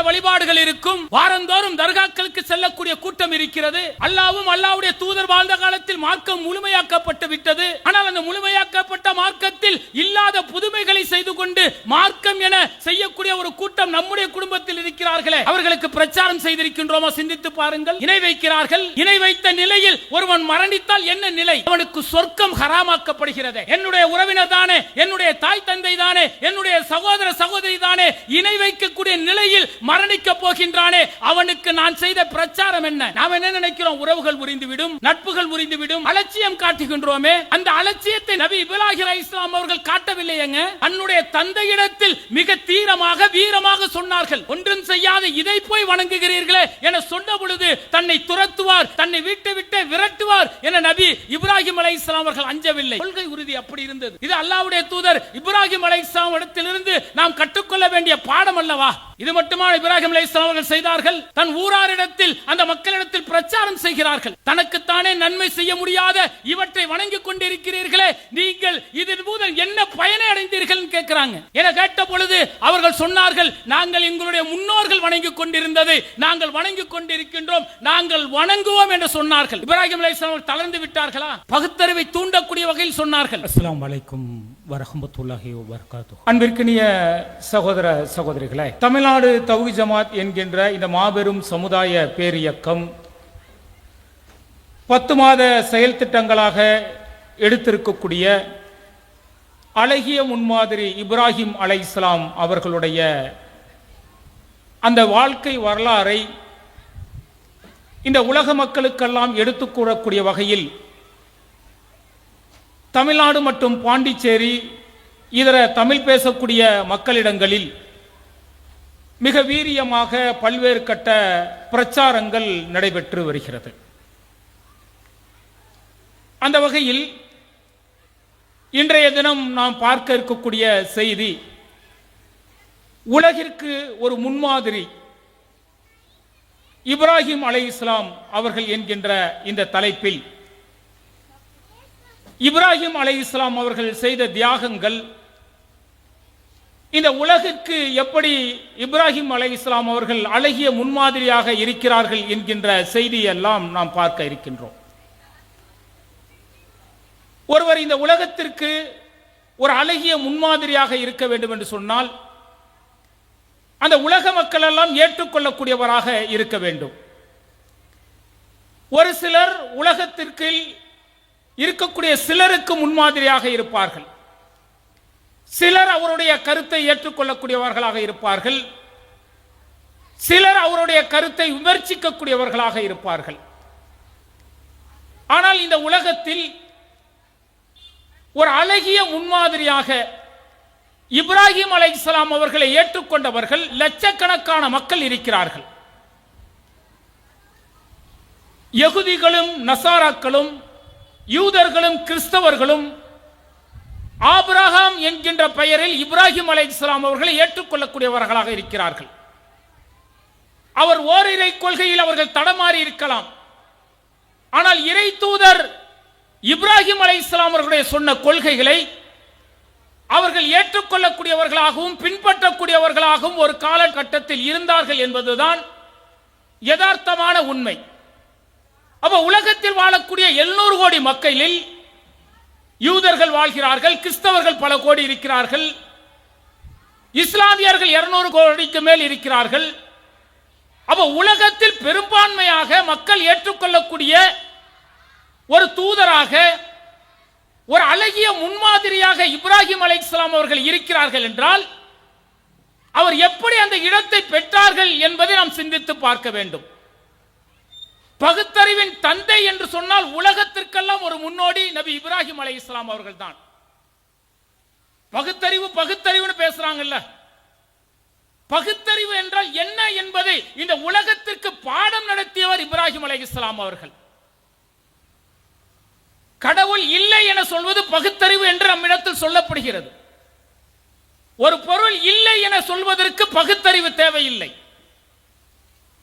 வழிபாடுகள் இருக்கும். வாரந்தோறும் தர்காக்களுக்கு செல்லக்கூடிய கூட்டம் இருக்கிறது. அல்லாஹ்வும் அல்லாஹ்வுடைய தூதர் வாழ்ந்த காலத்தில் மார்க்கம் முழுமையாக்கப்பட்டு விட்டது. ஆனால் அந்த முழுமையாக்கப்பட்ட மார்க்கத்தில் இல்லாத புதுமைகளை செய்து கொண்டு மார்க்கம் என செய்யக்கூடிய ஒரு கூட்டம் நம்முடைய குடும்பத்தில் இருக்கிறார்களே, அவர்களுக்கு பிரச்சாரம் செய்திருக்கின்றோமா? சிந்தித்து பாருங்கள். இணை வைக்கிறார்கள். இணை வைத்த நிலையில் ஒருவன் மரணித்தால் என்ன நிலை? அவனுக்கு சொர்க்கம் ஹராமாக்கப்படுகிறது. என்னுடைய உறவினர் தானே, என்னுடைய தாய் தந்தை தானே, என்னுடைய சகோதர சகோதரி தானே, இணை வைக்கக்கூடிய நிலையில் மரணிக்க போகின்றானே, அவனுக்கு நான் செய்த பிரச்சாரம் என்ன? நாம் என்ன நினைக்கிறோம்? உறவுகள் முறிந்துவிடும், நட்புகள் முறிந்துவிடும், அலட்சியம் காட்டுகின்றோமே. அந்த அலட்சியத்தை நபி இப்ராஹிம் அலைஹிஸ்ஸலாம் அவர்கள் காட்டவில்லையேங்க. தன்னுடைய தந்தையிடத்தில் மிக தீரமாக வீரமாக சொன்னார்கள், ஒன்றும் செய்யாத இதை போய் வணங்குகிறீர்களே என சொன்ன பொழுது தன்னை துரத்துவார், தன்னை வீட்டை விட்டு விரட்டுவார் என நபி இப்ராஹிம் அலைஹிஸ்ஸலாம் அவர்கள் அஞ்சவில்லை. கொள்கை உறுதி அப்படி இருந்தது. இது அல்லாஹ்வுடைய தூதர் இப்ராஹிம் அலைஹிஸ்ஸலாம் இடத்திலிருந்து நாம் கற்றுக்கொள்ள வேண்டிய பாடம் அல்லவா? இது மட்டுமா இப்ராஹிம் அலைஹிஸ்ஸலாம் அவர்கள் செய்தார்கள்? தன் ஊராரிடத்தில், அந்த மக்களிடத்தில் பிரச்சாரம் செய்கிறார்கள். தனக்குத்தானே நன்மை செய்ய முடியாத இவற்றை வணங்கிக் கொண்டிருக்கிறீர்களே, நீங்கள் இதன் மூலம் என்ன பயனை அடைந்தீர்கள் கேட்கிறாங்க. என கேட்ட பொழுது அவர்கள் சொன்னார்கள், நாங்கள் எங்களுடைய முன்னோர்கள் வணங்கிக் கொண்டிருந்ததை நாங்கள் வணங்கிக் கொண்டிருக்கின்றோம், நாங்கள் வணங்குவோம் என்று சொன்னார்கள். இப்ராஹிம் அலைஹிஸ்ஸலாம் தளர்ந்து விட்டார்களா? பகுத்தறிவை தூண்டக்கூடிய வகையில் சொன்னார்கள். அஸ்ஸலாமு அலைக்கும் வரஹ்மத்துல்லாஹி வபரகாத்துஹு. அன்பிற்கினிய சகோதர சகோதரிகளே, தமிழ்நாடு தௌஹீத் ஜமாத் என்கின்ற இந்த மாபெரும் சமுதாய பேரியக்கம் 10 மாத செயல் திட்டங்களாக எடுத்திருக்கக்கூடிய அழகிய முன்மாதிரி இப்ராஹிம் அலைஹிஸ்ஸலாம் அவர்களுடைய அந்த வாழ்க்கை வரலாறை இந்த உலக மக்களுக்கெல்லாம் எடுத்துக் கூறக்கூடிய வகையில் தமிழ்நாடு மற்றும் பாண்டிச்சேரி இதர தமிழ் பேசக்கூடிய மக்களிடங்களில் மிக வீரியமாக பல்வேறு கட்ட பிரச்சாரங்கள் நடைபெற்று வருகிறது. அந்த வகையில் இன்றைய தினம் நாம் பார்க்க இருக்கக்கூடிய செய்தி, உலகிற்கு ஒரு முன்மாதிரி இப்ராஹிம் அலைஹிஸ்ஸலாம் அவர்கள் என்கின்ற இந்த தலைப்பில் இப்ராஹிம் அலைஹிஸ்ஸலாம் அவர்கள் செய்த தியாகங்கள், இந்த உலகிற்கு எப்படி இப்ராஹிம் அலைஹிஸ்ஸலாம் அவர்கள் அழகிய முன்மாதிரியாக இருக்கிறார்கள் என்கின்ற செய்தியெல்லாம் நாம் பார்க்க இருக்கின்றோம். ஒருவர் இந்த உலகத்திற்கு ஒரு அழகிய முன்மாதிரியாக இருக்க வேண்டும் என்று சொன்னால் அந்த உலக மக்கள் எல்லாம் ஏற்றுக்கொள்ளக்கூடியவராக இருக்க வேண்டும். ஒரு சிலர் உலகத்திற்கு இருக்கக்கூடிய சிலருக்கு முன்மாதிரியாக இருப்பார்கள், சிலர் அவருடைய கருத்தை ஏற்றுக்கொள்ளக்கூடியவர்களாக இருப்பார்கள், சிலர் அவருடைய கருத்தை விமர்சிக்கக்கூடியவர்களாக இருப்பார்கள். ஆனால் இந்த உலகத்தில் ஒரு அழகிய முன்மாதிரியாக இப்ராஹிம் அலைஹிஸ்ஸலாம் அவர்களை ஏற்றுக்கொண்டவர்கள் லட்சக்கணக்கான மக்கள் இருக்கிறார்கள். யகுதிகளும் நசாராக்களும் யூதர்களும் கிறிஸ்தவர்களும் ஆபிரகாம் என்கின்ற பெயரில் இப்ராஹிம் அலைஹிஸ்ஸலாம் அவர்களை ஏற்றுக்கொள்ளக்கூடியவர்களாக இருக்கிறார்கள். அவர் ஓரிரை கொள்கையில் அவர்கள் தடமாறி இருக்கலாம், ஆனால் இறை தூதர் இப்ராஹிம் அலைஹிஸ்ஸலாம் அவர்களுடைய சொன்ன கொள்கைகளை அவர்கள் ஏற்றுக்கொள்ளக்கூடியவர்களாகவும் பின்பற்றக்கூடியவர்களாகவும் ஒரு காலகட்டத்தில் இருந்தார்கள் என்பதுதான் யதார்த்தமான உண்மை. அப்ப உலகத்தில் வாழக்கூடிய 700 கோடி மக்களில் யூதர்கள் வாழ்கிறார்கள், கிறிஸ்தவர்கள் பல கோடி இருக்கிறார்கள், இஸ்லாமியர்கள் 200 கோடிக்கு மேல் இருக்கிறார்கள். அப்ப உலகத்தில் பெரும்பான்மையாக மக்கள் ஏற்றுக்கொள்ளக்கூடிய ஒரு தூதராக, ஒரு அழகிய முன்மாதிரியாக இப்ராஹிம் அலைஹிஸ்ஸலாம் அவர்கள் இருக்கிறார்கள் என்றால் அவர் எப்படி அந்த இடத்தை பெற்றார்கள் என்பதை நாம் சிந்தித்து பார்க்க வேண்டும். பகுத்தறிவின் தந்தை என்று சொன்னால் உலகத்திற்கெல்லாம் ஒரு முன்னோடி நபி இப்ராஹிம் அலைஹிஸ்ஸலாம் அவர்கள் தான். பகுத்தறிவு பகுத்தறிவுன்னு பேசுறாங்கல்ல, பகுத்தறிவு என்றால் என்ன என்பதை இந்த உலகத்திற்கு பாடம் நடத்தியவர் இப்ராஹிம் அலைஹிஸ்ஸலாம் அவர்கள். கடவுள் இல்லை என சொல்வது பகுத்தறிவு என்று நம்மிடத்தில் சொல்லப்படுகிறது. ஒரு பொருள் இல்லை என சொல்வதற்கு பகுத்தறிவு தேவையில்லை.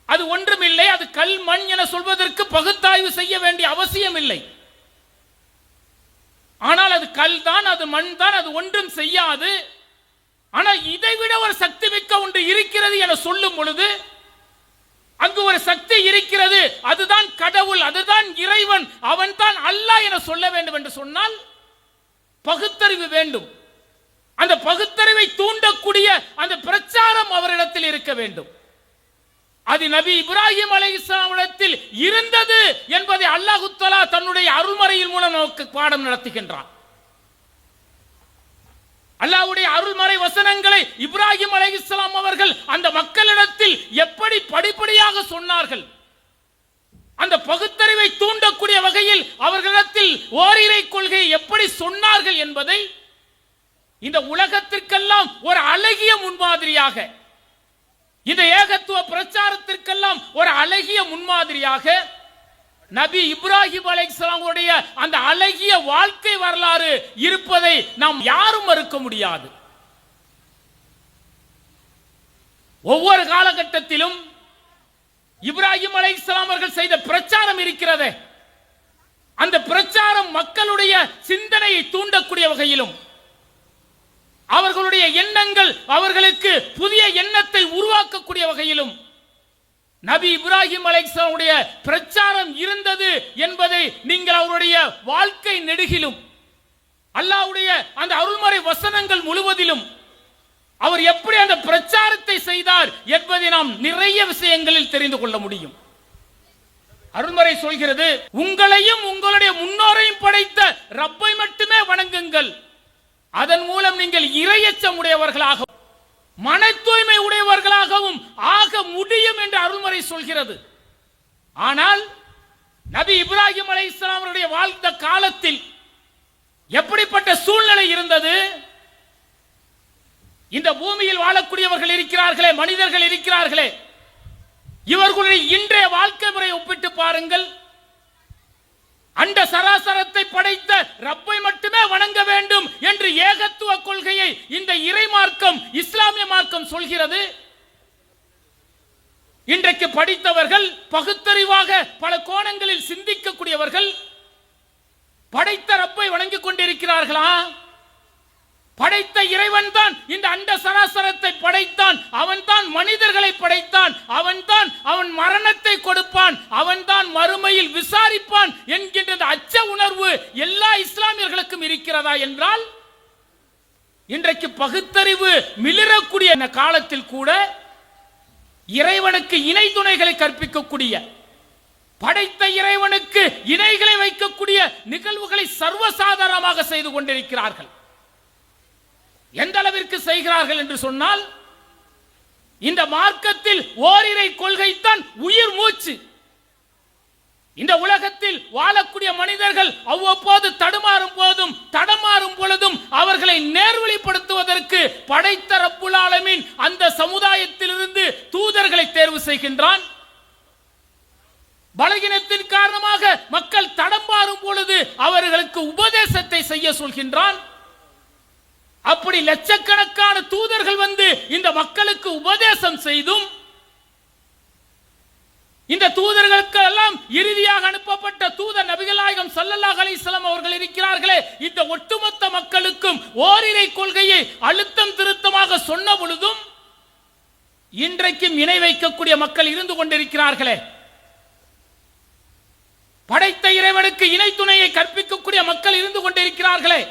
அது ஒன்றுமில்லை, அது கல் மண் என சொல்வதற்கு பகுத்தாய்வு செய்ய வேண்டிய அவசியம் இல்லை. ஆனால் அது கல் தான், அது மண் தான், அது ஒன்றும் செய்யாது, ஆனா இதைவிட ஒரு சக்தி மிக்க ஒன்று இருக்கிறது என சொல்லும் பொழுது, அங்கு ஒரு சக்தி இருக்கிறது, அதுதான் கடவுள், அதுதான் இறைவன், அவன் தான் அல்லாஹ் என சொல்ல வேண்டும் என்று சொன்னால் பகுத்தறிவு வேண்டும். அந்த பகுத்தறிவை தூண்டக்கூடிய அந்த பிரச்சாரம் அவரிடத்தில் இருக்க வேண்டும். அது நபி இப்ராஹிம் அலைஹிஸ்ஸலாமிடத்தில் இருந்தது என்பதை அல்லாஹ் தஆலா தன்னுடைய அருள்மறையின் மூலம் நமக்கு பாடம் நடத்துகின்றான். அல்லாஹ்வுடைய அருள்மறை வசனங்களை இப்ராஹிம் அலைஹிஸ்ஸலாம் அவர்கள் அந்த மக்களிடத்தில் எப்படி படிப்படியாக சொன்னார்கள், அந்த பகுத்தறிவை தூண்டக்கூடிய வகையில் அவர்களிடத்தில் ஓரிரை கொள்கையை எப்படி சொன்னார்கள் என்பதை இந்த உலகத்திற்கெல்லாம் ஒரு அழகிய முன்மாதிரியாக, இந்த ஏகத்துவ பிரச்சாரத்திற்கெல்லாம் ஒரு அழகிய முன்மாதிரியாக நபி இப்ராஹிம் அலைஹிஸ்ஸலாமுடைய அந்த அழகிய வாழ்க்கை வரலாறு இருப்பதை நாம் யாரும் மறுக்க முடியாது. ஒவ்வொரு காலகட்டத்திலும் இப்ராஹிம் அலைஹிஸ்ஸலாம் அவர்கள் செய்த பிரச்சாரம் இருக்கிறதே, அந்த பிரச்சாரம் மக்களுடைய சிந்தனையை தூண்டக்கூடிய வகையிலும், அவர்களுடைய எண்ணங்கள் அவர்களுக்கு புதிய எண்ணத்தை உருவாக்கக்கூடிய வகையிலும் நபி இப்ராஹிம் அலைஹிஸ்ஸலாமுடைய பிரச்சாரம் இருந்தது என்பதை நீங்கள் அவருடைய வாழ்க்கை நெடுகிலும், அல்லாஹ்வுடைய அந்த அருள்மறை வசனங்கள் முழுவதிலும் அவர் எப்படி அந்த பிரச்சாரத்தை செய்தார் என்பதை நாம் நிறைய விஷயங்களில் தெரிந்து கொள்ள முடியும். அருள்மறை சொல்கிறது, உங்களையும் உங்களுடைய முன்னோரையும் படைத்த ரப்பை மட்டுமே வணங்குங்கள், அதன் மூலம் நீங்கள் இறையச்சம் உடையவர்களாக, மன தூய்மை உடையவர்களாகவும் ஆக முடியும் என்று அருள்மறை சொல்கிறது. ஆனால் நபி இப்ராஹிம் அலைஹிஸ்ஸலாம் அவருடைய வாழ்ந்த காலத்தில் எப்படிப்பட்ட சூழ்நிலை இருந்தது? இந்த பூமியில் வாழக்கூடியவர்கள் இருக்கிறார்களே, மனிதர்கள் இருக்கிறார்களே, இவர்களுடைய இன்றைய வாழ்க்கை முறை ஒப்பிட்டு பாருங்கள். அண்ட சராசரத்தை படைத்த ரப்பை மட்டுமே வணங்க வேண்டும் என்று ஏகத்துவ கொள்கையை இந்த இறை மார்க்கம், இஸ்லாமிய மார்க்கம் சொல்கிறது. இன்றைக்கு படித்தவர்கள், பகுத்தறிவாக பல கோணங்களில் சிந்திக்கக்கூடியவர்கள் படைத்த ரப்பை வணங்கிக் கொண்டிருக்கிறார்களா? படைத்த இறைவன் தான் இந்த அண்ட சராசரத்தை படைத்தான், அவன் தான் மனிதர்களை படைத்தான், அவன் மரணத்தை கொடுப்பான், அவன் தான் மறுமையில் விசாரிப்பான் என்கின்ற அச்ச உணர்வு எல்லா இஸ்லாமியர்களுக்கும் இருக்கிறதா என்றால், இன்றைக்கு பகுத்தறிவு மிளிரக்கூடிய காலத்தில் கூட இறைவனுக்கு இணை துணைகளை கற்பிக்கக்கூடிய, படைத்த இறைவனுக்கு இணைகளை வைக்கக்கூடிய நிகழ்வுகளை சர்வசாதாரணமாக செய்து கொண்டிருக்கிறார்கள். எந்த அளவிற்கு செய்கிறார்கள் என்று சொன்னால், இந்த மார்க்கத்தில் ஓரிரை கொள்கை தான் உயிர் மூச்சு. இந்த உலகத்தில் வாழக்கூடிய மனிதர்கள் அவ்வப்போது தடமாறும் பொழுதும் அவர்களை நேர்வழிப்படுத்துவதற்கு படைத்த ரப்புல் ஆலமீன் அந்த சமுதாயத்திலிருந்து தூதர்களை தேர்வு செய்கின்றான். பலகீனத்தின் காரணமாக மக்கள் தடமாறும் பொழுது அவர்களுக்கு உபதேசத்தை செய்ய சொல்கின்றான். அப்படி லட்சக்கணக்கான தூதர்கள் வந்து இந்த மக்களுக்கு உபதேசம் செய்தும், இந்த தூதர்களுக்கு எல்லாம் இறுதியாக அனுப்பப்பட்ட தூதர் நபிகள் நாயகம் ஸல்லல்லாஹு அலைஹி வஸல்லம் அவர்கள் இருக்கிறார்களே, இந்த ஒட்டுமொத்த மக்களுக்கும் ஓரிரை கொள்கையை அழுத்தம் திருத்தமாக சொன்ன பொழுதும் இன்றைக்கும் இணை வைக்கக்கூடிய மக்கள் இருந்து கொண்டிருக்கிறார்களே, படைத்த இறைவனுக்கு இணை துணையை கற்பிக்கக்கூடிய மக்கள் இருந்து கொண்டிருக்கிறார்களே,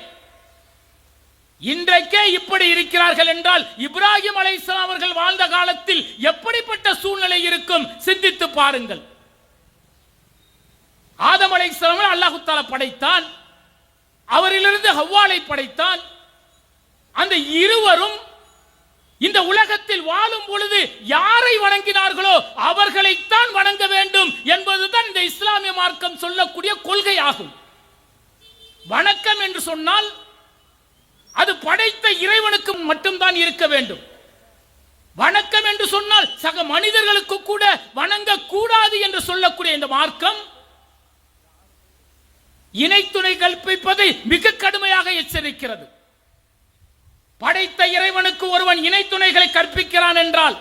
இன்றைக்கே இப்படி இருக்கிறார்கள் என்றால் இப்ராஹிம் அலைஹிஸ்ஸலாம் அவர்கள் வாழ்ந்த காலத்தில் எப்படிப்பட்ட சூழ்நிலை இருக்கும் சிந்தித்து பாருங்கள். ஆதம் அலைஹிஸ்ஸலாம் அல்லாஹ் தஆலா படைத்தான், அவரிலிருந்து ஹவ்வாளை படைத்தான். அந்த இருவரும் இந்த உலகத்தில் வாழும் பொழுது யாரை வணங்கினார்களோ அவர்களைத்தான் வணங்க வேண்டும் என்பதுதான் இந்த இஸ்லாமிய மார்க்கம் சொல்லக்கூடிய கொள்கை ஆகும். வணக்கம் என்று சொன்னால் அது படைத்த இறைவனுக்கு மட்டும்தான் இருக்க வேண்டும். வணக்கம் என்று சொன்னால் சக மனிதர்களுக்கு கூட வணங்க கூடாது என்று சொல்லக்கூடிய இந்த மார்க்கம் இணை துணை கற்பிப்பதை மிக கடுமையாக எச்சரிக்கிறது. படைத்த இறைவனுக்கு ஒருவன் இணை துணைகளை கற்பிக்கிறான் என்றால்,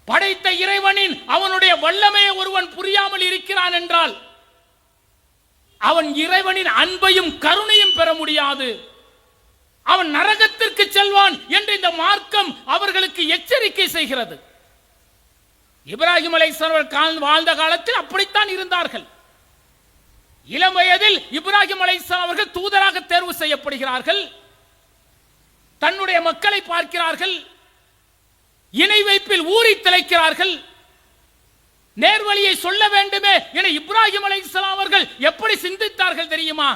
படைத்த இறைவனின் அவனுடைய வல்லமையை ஒருவன் புரியாமல் இருக்கிறான் என்றால், அவன் இறைவனின் அன்பையும் கருணையும் பெற முடியாது. அவன் நரகத்திற்கு செல்வான் என்று இந்த மார்க்கம் அவர்களுக்கு எச்சரிக்கை செய்கிறது. இப்ராஹிம் அலைஹிஸ்ஸலாம் வாழ்ந்த காலத்தில் அப்படித்தான் இருந்தார்கள். இளம் வயதில் இப்ராஹிம் அலைஹிஸ்ஸலாம் அவர்கள் தூதராக தேர்வு செய்யப்படுகிறார்கள். தன்னுடைய மக்களை பார்க்கிறார்கள், இணை வைப்பில் ஊறி திளைக்கிறார்கள். நேர்வழியை சொல்ல வேண்டுமே என இப்ராஹிம் அலைஹிஸ்ஸலாம் அவர்கள் எப்படி சிந்தித்தார்கள் தெரியுமா?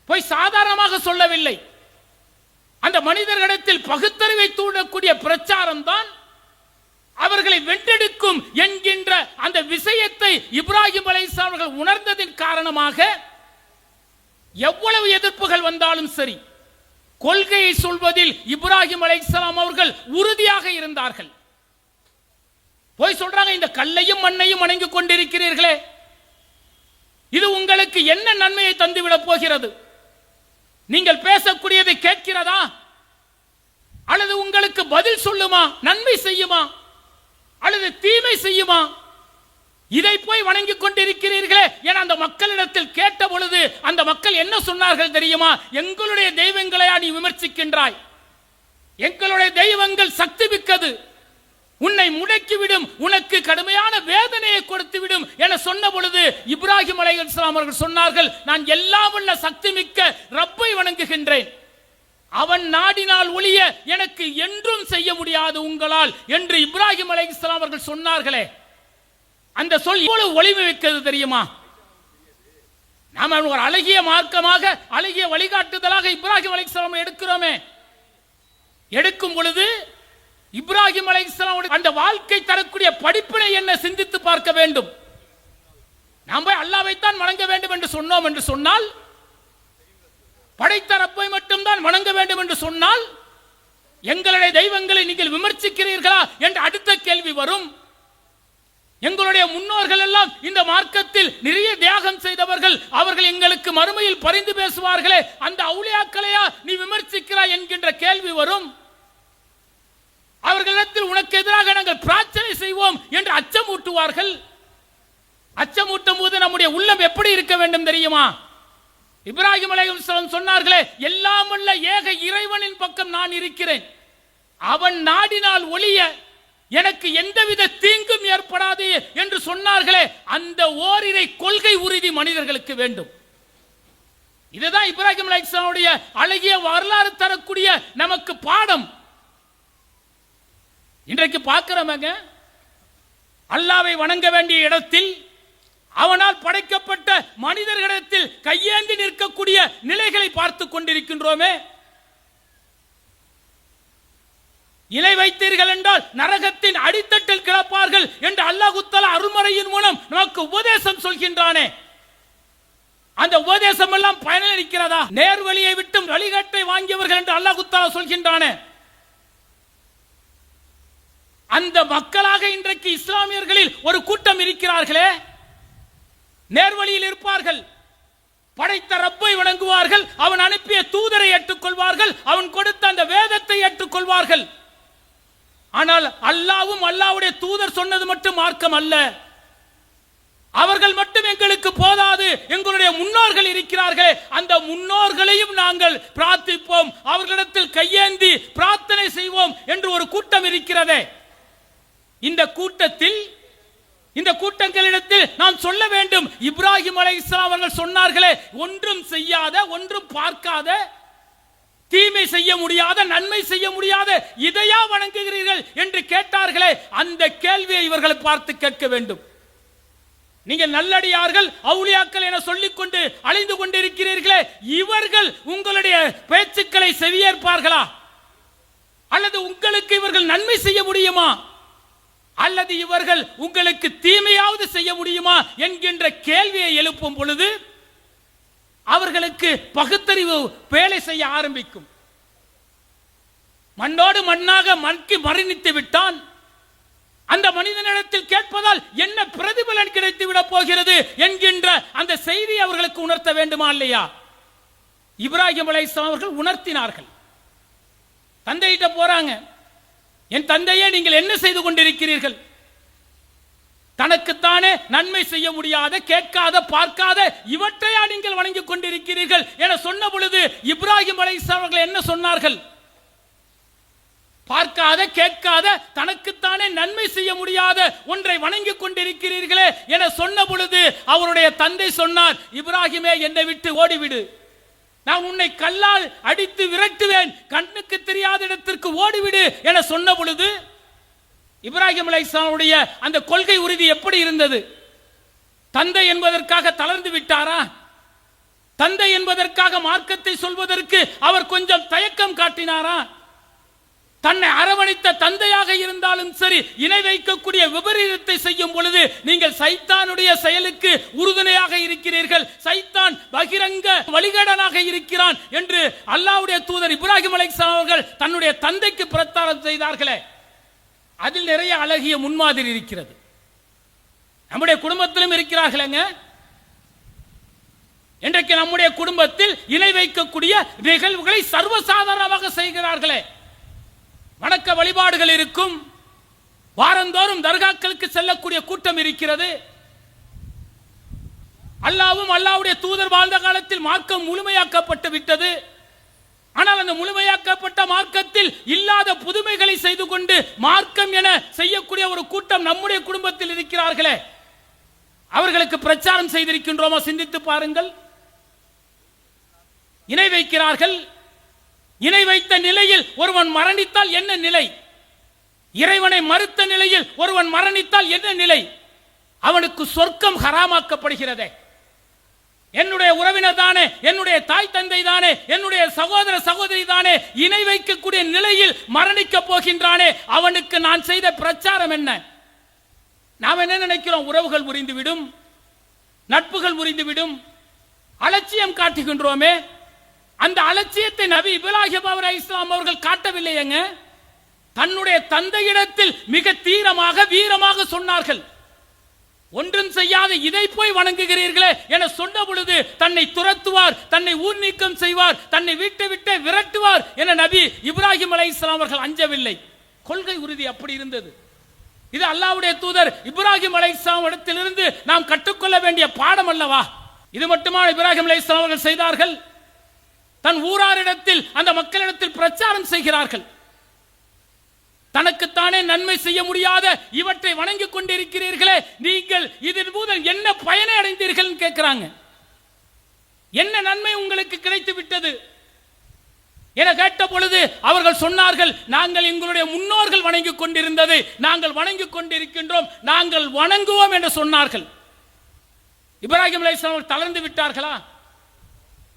போய் சாதாரணமாக சொல்லவில்லை. அந்த மனிதர்களிடத்தில் பகுத்தறிவை தூண்டக்கூடிய பிரச்சாரம் தான் அவர்களை வென்றெடுக்கும் என்கின்ற அந்த விஷயத்தை இப்ராஹிம் அலைஹிஸ்ஸலாம் அவர்கள் உணர்ந்ததின் காரணமாக எவ்வளவு எதிர்ப்புகள் வந்தாலும் சரி, கொள்கையை சொல்வதில் இப்ராஹிம் அலைஹிஸ்ஸலாம் அவர்கள் உறுதியாக இருந்தார்கள். போய் சொல்றாங்க, இந்த கல்லையும் மண்ணையும் வணங்கிக் கொண்டிருக்கிறீர்களே, இது உங்களுக்கு என்ன நன்மையை தந்துவிடப் போகிறது? நீங்கள் பேசக்கூடியதை கேட்கிறதா அல்லது உங்களுக்கு பதில் சொல்லுமா? நன்மை செய்யுமா அல்லது தீமை செய்யுமா? இதை போய் வணங்கிக் கொண்டிருக்கிறீர்களே என அந்த மக்களிடத்தில் கேட்ட பொழுது அந்த மக்கள் என்ன சொன்னார்கள் தெரியுமா? எங்களுடைய தெய்வங்களையா நீ விமர்சிக்கின்றாய்? எங்களுடைய தெய்வங்கள் சக்தி மிக்கது, உன்னை முடக்கிவிடும், உனக்கு கடுமையான வேதனையை கொடுத்துவிடும் என சொன்ன பொழுது இப்ராஹிம் அலைஹிஸ்ஸலாம் அவர்கள் சொன்னார்கள், நான் எல்லாம் உள்ள சக்தி மிக்க ரப்பை வணங்குகின்றேன். அவன் நாடினால் ஒழிய எனக்கு என்றும் செய்ய முடியாது உங்களால் என்று இப்ராஹிம் அலைஹிஸ்ஸலாம் அவர்கள் சொன்னார்களே, அந்த சொல் எவ்வளவு ஒளிவு வைக்கிறது தெரியுமா? நாம ஒரு அழகிய மார்க்கமாக, அழகிய வழிகாட்டுதலாக இப்ராஹிம் அலைஹிஸ்ஸலாம் எடுக்கிறோமே, எடுக்கும் பொழுது இப்ராஹிம் அலைஹிஸ்ஸலாம் அந்த வாழ்க்கை தரக்கூடிய படிப்பினை என்ன சிந்தித்து பார்க்க வேண்டும். நாம் போய் அல்லாஹ்வைத்தான் வணங்க வேண்டும் என்று சொன்னோம் என்று சொன்னால், படைத்த ரப்பை மட்டும்தான் வணங்க வேண்டும் என்று சொன்னால், எங்களுடைய தெய்வங்களை நீங்கள் விமர்சிக்கிறீர்களா என்ற அடுத்த கேள்வி வரும். எங்களுடைய முன்னோர்கள் எல்லாம் இந்த மார்க்கத்தில் நிறைய தியாகம் செய்தவர்கள், அவர்கள் எங்களுக்கு மறுமையில் பரிந்து பேசுவார்களே, அந்த அவுலியாக்களையா நீ விமர்சிக்கிறாய் என்கின்ற கேள்வி வரும். அவர்களிடத்தில் உனக்கு எதிராக நாங்கள் பிரார்த்தனை செய்வோம் என்று அச்சமூட்டுவார்கள். அச்சமூட்டும் போது நம்முடைய உள்ளம் எப்படி இருக்க வேண்டும் தெரியுமா? இப்ராஹிம் அலைஹிஸ்ஸலாம் சொன்னார்களே, எல்லாம் வல்ல ஏக இறைவனின் பக்கம் நான் இருக்கிறேன், அவன் நாடினால் ஒழிய எனக்கு எந்தவித தீங்கும் ஏற்படாது என்று சொன்னார்களே, அந்த ஓரிரை கொள்கை உறுதி மனிதர்களுக்கு வேண்டும். இதுதான் இப்ராஹிம் அலைஹிஸ்ஸலாமுடைய அழகிய வரலாறு தரக்கூடிய நமக்கு பாடம். இன்றைக்கு பார்க்கிறோமேங்க, அல்லாஹ்வை வணங்க வேண்டிய இடத்தில் அவனால் படைக்கப்பட்ட மனிதர்களிடத்தில் கையேந்தி நிற்கக்கூடிய நிலைகளை பார்த்து கொண்டிருக்கின்றோமே. இலை வைத்தீர்கள் என்றால் நரகத்தின் அடித்தட்டில் கிடப்பார்கள் என்று அல்லாஹ் தஆலா அருள்மறையின் மூலம் நமக்கு உபதேசம் சொல்கின்றானே, அந்த உபதேசம் எல்லாம் பயனளிக்கிறதா? நேர்வழியை விட்டு வழிகாட்டை வாங்கியவர்கள் என்று அல்லாஹ் தஆலா சொல்கின்றானே, அந்த மக்களாக இன்றைக்கு இஸ்லாமியர்களில் ஒரு கூட்டம் இருக்கிறார்களே, நேர்வழியில் இருப்பார்கள், படைத்த ரப்பை வணங்குவார்கள், அவன் அனுப்பிய தூதரை ஏற்றுக்கொள்வார்கள், அவன் கொடுத்த அந்த வேதத்தை ஏற்றுக்கொள்வார்கள். ஆனால் அல்லாஹ்வும் அல்லாஹ்வுடைய தூதர் சொன்னது மட்டும் மார்க்கம் அல்ல, அவர்கள் மட்டும் எங்களுக்கு போதாது, எங்களுடைய முன்னோர்கள் இருக்கிறார்கள், அந்த முன்னோர்களையும் நாங்கள் பிரார்த்திப்போம், அவர்களிடத்தில் கையேந்தி பிரார்த்தனை செய்வோம் என்று ஒரு கூட்டம் இருக்கிறதே. இந்த கூட்டத்தில், இந்த கூட்டங்களிடத்தில் நாம் சொல்ல வேண்டும், இப்ராஹிம் அலைஹிஸ்ஸலாம் அவர்கள் சொன்னார்களே, ஒன்றும் செய்யாத, ஒன்றும் பார்க்காத, தீமை செய்ய முடியாத, நன்மை செய்ய முடியாத இதையா வணங்குகிறீர்கள் என்று கேட்டார்களே, அந்த கேள்வியை இவர்களை பார்த்து கேட்க வேண்டும். நீங்கள் நல்லடியார்கள், அவுலியாக்கள் என சொல்லிக் கொண்டு அலைந்து கொண்டிருக்கிறீர்களே, இவர்கள் உங்களுடைய பேச்சுக்களை செவியேற்பார்களா? அல்லது உங்களுக்கு இவர்கள் நன்மை செய்ய முடியுமா? அல்லது இவர்கள் உங்களுக்கு தீமையாவது செய்ய முடியுமா என்கின்ற கேள்வியை எழுப்பும் பொழுது அவர்களுக்கு பகுத்தறிவு வேலை செய்ய ஆரம்பிக்கும். மண்ணோடு மண்ணாக மண்கி மரணித்து விட்டான், அந்த மனிதனிடத்தில் கேட்பதால் என்ன பிரதிபலன் கிடைத்து விட போகிறது என்கின்ற அந்த செய்தி அவர்களுக்கு உணர்த்த வேண்டுமா இல்லையா? இப்ராஹிம் அலைஹிஸ்ஸலாம் அவர்கள் உணர்த்தினார்கள். தந்தையிட்ட போறாங்க, என் தந்தையே நீங்கள் என்ன செய்து கொண்டிருக்கிறீர்கள்? தனக்குத்தானே நன்மை செய்ய முடியாத, கேட்காத, பார்க்காத இவற்றையா நீங்கள் வணங்கிக் கொண்டிருக்கிறீர்கள் என சொன்ன பொழுது இப்ராஹிம் அலைஹிஸ்ஸலாம் அவர்கள் என்ன சொன்னார்கள்? பார்க்காத, கேட்காத, தனக்குத்தானே நன்மை செய்ய முடியாத ஒன்றை வணங்கிக் கொண்டிருக்கிறீர்களே என சொன்ன பொழுது அவருடைய தந்தை சொன்னார், இப்ராஹிமே, என்னை விட்டு ஓடிவிடு, நான் உன்னை கல்லால் அடித்து விரட்டுவேன், கண்ணுக்கு தெரியாத இடத்திற்கு ஓடிவிடு என சொன்ன பொழுது இப்ராஹிம் அலைஹிஸ்ஸலாமுடைய அந்த கொள்கை உறுதி எப்படி இருந்தது? தந்தை என்பதற்காக தளர்ந்து விட்டாரா? தந்தை என்பதற்காக மார்க்கத்தை சொல்வதற்கு அவர் கொஞ்சம் தயக்கம் காட்டினாரா? தன்னை அரவணைத்த தந்தையாக இருந்தாலும் சரி, இணை வைக்கக்கூடிய விபரீதத்தை செய்யும் பொழுது நீங்கள் சைத்தானுடைய செயலுக்கு உறுதுணையாக இருக்கிறீர்கள், சைத்தான் பகிரங்க வழிகேடனாக இருக்கிறான் என்று அல்லாஹ்வுடைய தூதர் இப்ராஹிம் அலைஹிஸ்ஸலாம் அவர்கள் தன்னுடைய தந்தைக்கு பிரச்சாரம் செய்தார்களே, அதில் நிறைய அழகிய முன்மாதிரி இருக்கிறது. நம்முடைய குடும்பத்திலும் இருக்கிறார்களேங்க. இன்றைக்கு நம்முடைய குடும்பத்தில் இணை வைக்கக்கூடிய நிகழ்வுகளை சர்வசாதாரணமாக செய்கிறார்களே. வணக்க வழிபாடுகள் இருக்கும், வாரந்தோறும் தர்காக்களுக்கு செல்லக்கூடிய கூட்டம் இருக்கிறது. அல்லாஹ்வும் அல்லாஹ்வுடைய தூதர் வாழ்ந்த காலத்தில் மார்க்கம் முழுமையாக்கப்பட்டு விட்டது. ஆனால் அந்த முழுமையாக்கப்பட்ட மார்க்கத்தில் இல்லாத புதுமைகளை செய்து கொண்டு மார்க்கம் என செய்யக்கூடிய ஒரு கூட்டம் நம்முடைய குடும்பத்தில் இருக்கிறார்களே, அவர்களுக்கு பிரச்சாரம் செய்திருக்கின்றோமா? சிந்தித்து பாருங்கள். இணை வைக்கிறார்கள். இணை வைத்த நிலையில் ஒருவன் மரணித்தால் என்ன நிலை? இறைவனை மறுத்த நிலையில் ஒருவன் மரணித்தால் என்ன நிலை? அவனுக்கு சொர்க்கம் ஹராமாக்கப்படுகிறதே. என்னுடைய உறவினர் தானே, என்னுடைய தாய் தந்தை தானே, என்னுடைய சகோதர சகோதரி தானே இணை வைக்கக்கூடிய நிலையில் மரணிக்க போகின்றானே, அவனுக்கு நான் செய்த பிரச்சாரம் என்ன? நாம் என்ன நினைக்கிறோம்? உறவுகள் முறிந்துவிடும், நட்புகள் முறிந்துவிடும், அலட்சியம் காட்டுகின்றோமே. அந்த அலட்சியத்தை நபி இப்ராஹிம் அலைஹிஸ்ஸலாம் அவர்கள் காட்டவில்லையேங்க. தன்னுடைய தந்தையிடத்தில் மிக தீரமாக, வீரமாக சொன்னார்கள். ஒன்றும் செய்யாத இதை போய் வணங்குகிறீர்களே என சொன்ன பொழுது தன்னை துரத்துவார், தன்னை ஊர் நீக்கம் செய்வார், தன்னை வீட்டை விட்டு விரட்டுவார் என நபி இப்ராஹிம் அலைஹிஸ்ஸலாம் அவர்கள் அஞ்சவில்லை. கொள்கை உறுதி அப்படி இருந்தது. இது அல்லாஹ்வுடைய தூதர் இப்ராஹிம் அலைஹிஸ்ஸலாம் இடத்திலிருந்து நாம் கற்றுக்கொள்ள வேண்டிய பாடம் அல்லவா? இது மட்டுமா இப்ராஹிம் அலைஹிஸ்ஸலாம் அவர்கள் செய்தார்கள்? தன் ஊராரிடத்தில், அந்த மக்களிடத்தில் பிரச்சாரம் செய்கிறார்கள். தனக்குத்தானே நன்மை செய்ய முடியாத இவற்றை வணங்கிக் கொண்டிருக்கிறீர்களே, நீங்கள் இதன் மூலம் என்ன பயனை அடைந்தீர்கள் கேட்கிறாங்க. என்ன நன்மை உங்களுக்கு கிடைத்து விட்டது என கேட்ட பொழுது அவர்கள் சொன்னார்கள், நாங்கள் எங்களுடைய முன்னோர்கள் வணங்கிக் கொண்டிருந்ததை நாங்கள் வணங்கிக் கொண்டிருக்கின்றோம், நாங்கள் வணங்குவோம் என்று சொன்னார்கள். இப்ராஹிம் அலைஹிஸ்ஸலாம் தளர்ந்து விட்டார்களா?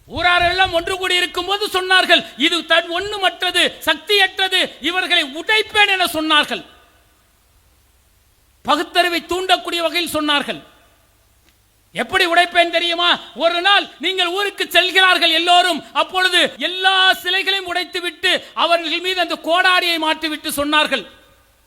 ஊராரெல்லாம் ஒன்று கூடி இருக்கும் போது சொன்னார்கள், இது தன் ஒண்ணுமற்றது, சக்தியற்றது, இவர்களை உடைப்பேன் என சொன்னார்கள். பகுத்தறிவை தூண்டக்கூடிய வகையில் சொன்னார்கள். எப்படி உடைப்பேன் தெரியுமா? ஒரு நாள் நீங்கள் ஊருக்கு செல்கிறார்கள் எல்லோரும், அப்பொழுது எல்லா சிலைகளையும் உடைத்துவிட்டு அவர்கள் மீது அந்த கோடாரியை மாற்றிவிட்டு சொன்னார்கள்,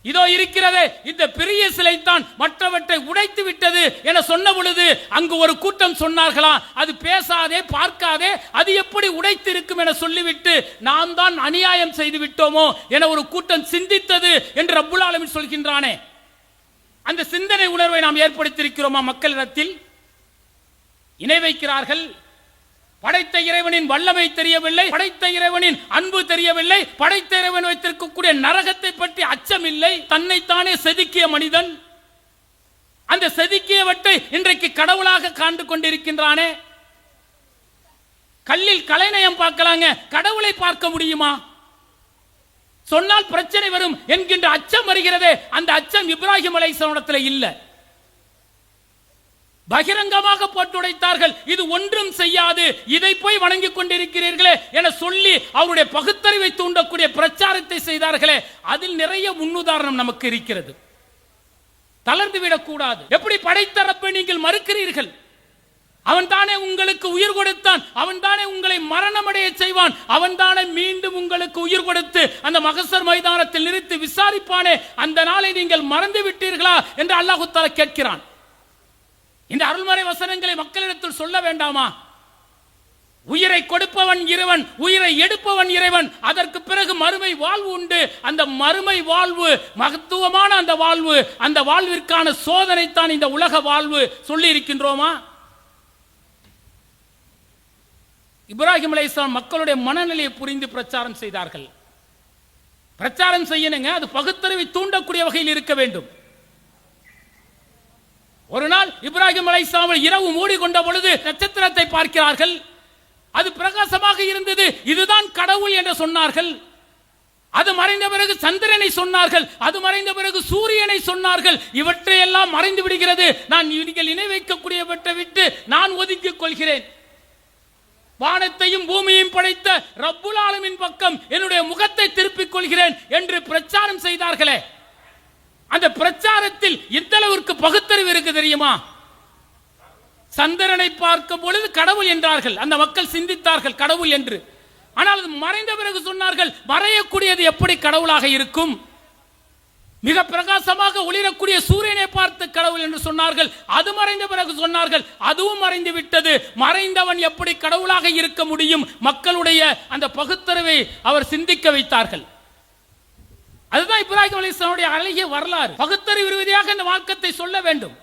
இதோ இருக்கிறதே இந்த பெரிய சிலை தான் மற்றவற்றை உடைத்து விட்டது என சொன்ன பொழுது அங்கு ஒரு கூட்டம் சொன்னார்களா, அது பேசாதே, பார்க்காதே, அது எப்படி உடைத்து இருக்கும் என சொல்லிவிட்டு நாம் தான் அநியாயம் செய்து விட்டோமோ என ஒரு கூட்டம் சிந்தித்தது என்று ரப்புல் ஆலமீன் சொல்கின்றானே. அந்த சிந்தனை உணர்வை நாம் ஏற்படுத்தியிருக்கிறோமா மக்களிடத்தில்? இணை வைக்கிறார்கள். படைத்த இறைவனின் வல்லமை தெரியவில்லை, படைத்த இறைவனின் அன்பு தெரியவில்லை, படைத்த இறைவன் வைத்திருக்கக்கூடிய நரகத்தை பற்றி அச்சம் இல்லை. தன்னைத்தானே செதுக்கிய மனிதன் அந்த செதுக்கியவற்றை இன்றைக்கு கடவுளாக காண்டு கொண்டிருக்கின்றானே. கல்லில் கலைநயம் பார்க்கலாங்க, கடவுளை பார்க்க முடியுமா? சொன்னால் பிரச்சனை வரும் என்கின்ற அச்சம் வருகிறதே, அந்த அச்சம் இப்ராஹிம் அலைஹிஸ்ஸலாம் இல்லை. பகிரங்கமாக போட்டு உடைத்தார்கள். இது ஒன்றும் செய்யாது, இதை போய் வணங்கிக் கொண்டிருக்கிறீர்களே என சொல்லி அவருடைய பகுத்தறிவை தூண்டக்கூடிய பிரச்சாரத்தை செய்தார்களே, அதில் நிறைய முன்னுதாரணம் நமக்கு இருக்கிறது. தளர்ந்து விடக்கூடாது. எப்படி படைத்தரப்பை நீங்கள் மறுக்கிறீர்கள்? அவன் தானே உங்களுக்கு உயிர் கொடுத்தான், அவன் தானே உங்களை மரணமடைய செய்வான், அவன் தானே மீண்டும் உங்களுக்கு உயிர் கொடுத்து அந்த மகசர் மைதானத்தில் நிறுத்தி விசாரிப்பானே, அந்த நாளை நீங்கள் மறந்து விட்டீர்களா என்று அல்லாஹ் தஆலா கேட்கிறான். இந்த அருள்மறை வசனங்களை மக்களிடத்தில் சொல்ல வேண்டாமா? உயிரை கொடுப்பவன் இறைவன், உயிரை எடுப்பவன் இறைவன். அதற்கு பிறகு மறுமை வாழ்வு உண்டு. அந்த மறுமை வாழ்வு மகத்துவமான அந்த வாழ்வு, அந்த வாழ்விற்கான சோதனை தான் இந்த உலக வாழ்வு. சொல்லி இருக்கின்றோமா? இப்ராஹிம் அலைஹிஸ்ஸலாம் மக்களுடைய மனநிலையை புரிந்து பிரச்சாரம் செய்தார்கள். பிரச்சாரம் செய்யணுங்க, அது பகுத்தறிவை தூண்டக்கூடிய வகையில் இருக்க வேண்டும். ஒரு நாள் இப்ராஹிம் அலைஹிஸ்ஸலாம் இரவு மூடிக்கொண்ட பொழுது நட்சத்திரத்தை பார்க்கிறார்கள். அது பிரகாசமாக இருந்தது. இதுதான் கடவுள் என்று சொன்னார்கள். அது மறைந்த பிறகு சந்திரனை சொன்னார்கள். அது மறைந்த பிறகு சூரியனை சொன்னார்கள். இவற்றையெல்லாம் மறைந்து விடுகிறது. நான் நீங்கள் இணை வைக்கக்கூடியவற்றை விட்டு நான் ஒதுக்கிக் கொள்கிறேன். வானத்தையும் பூமியையும் படைத்த ரப்புல் ஆலமீன் பக்கம் என்னுடைய முகத்தை திருப்பிக் கொள்கிறேன் என்று பிரச்சாரம் செய்தார்களே, அந்த பிரச்சாரத்தில் எந்த அளவிற்கு பகுத்தறிவு இருக்கு தெரியுமா? சந்திரனை பார்க்கும் பொழுது கடவுள் என்றார்கள். அந்த மக்கள் சிந்தித்தார்கள் கடவுள் என்று. ஆனால் அது மறைந்த பிறகு சொன்னார்கள், மறையக்கூடியது எப்படி கடவுளாக இருக்கும்? மிக பிரகாசமாக ஒளிரக்கூடிய சூரியனை பார்த்து கடவுள் என்று சொன்னார்கள். அது மறைந்த பிறகு சொன்னார்கள், அதுவும் மறைந்து விட்டது. மறைந்தவன் எப்படி கடவுளாக இருக்க முடியும்? மக்களுடைய அந்த பகுத்தறிவை அவர் சிந்திக்க வைத்தார்கள். அதுதான் இப்ராஹிம் அலைஹிஸ்ஸலாமுடைய அழகிய வரலாறு. பகுத்தறிவு ரீதியாக இந்த வாக்கத்தை சொல்ல வேண்டும்.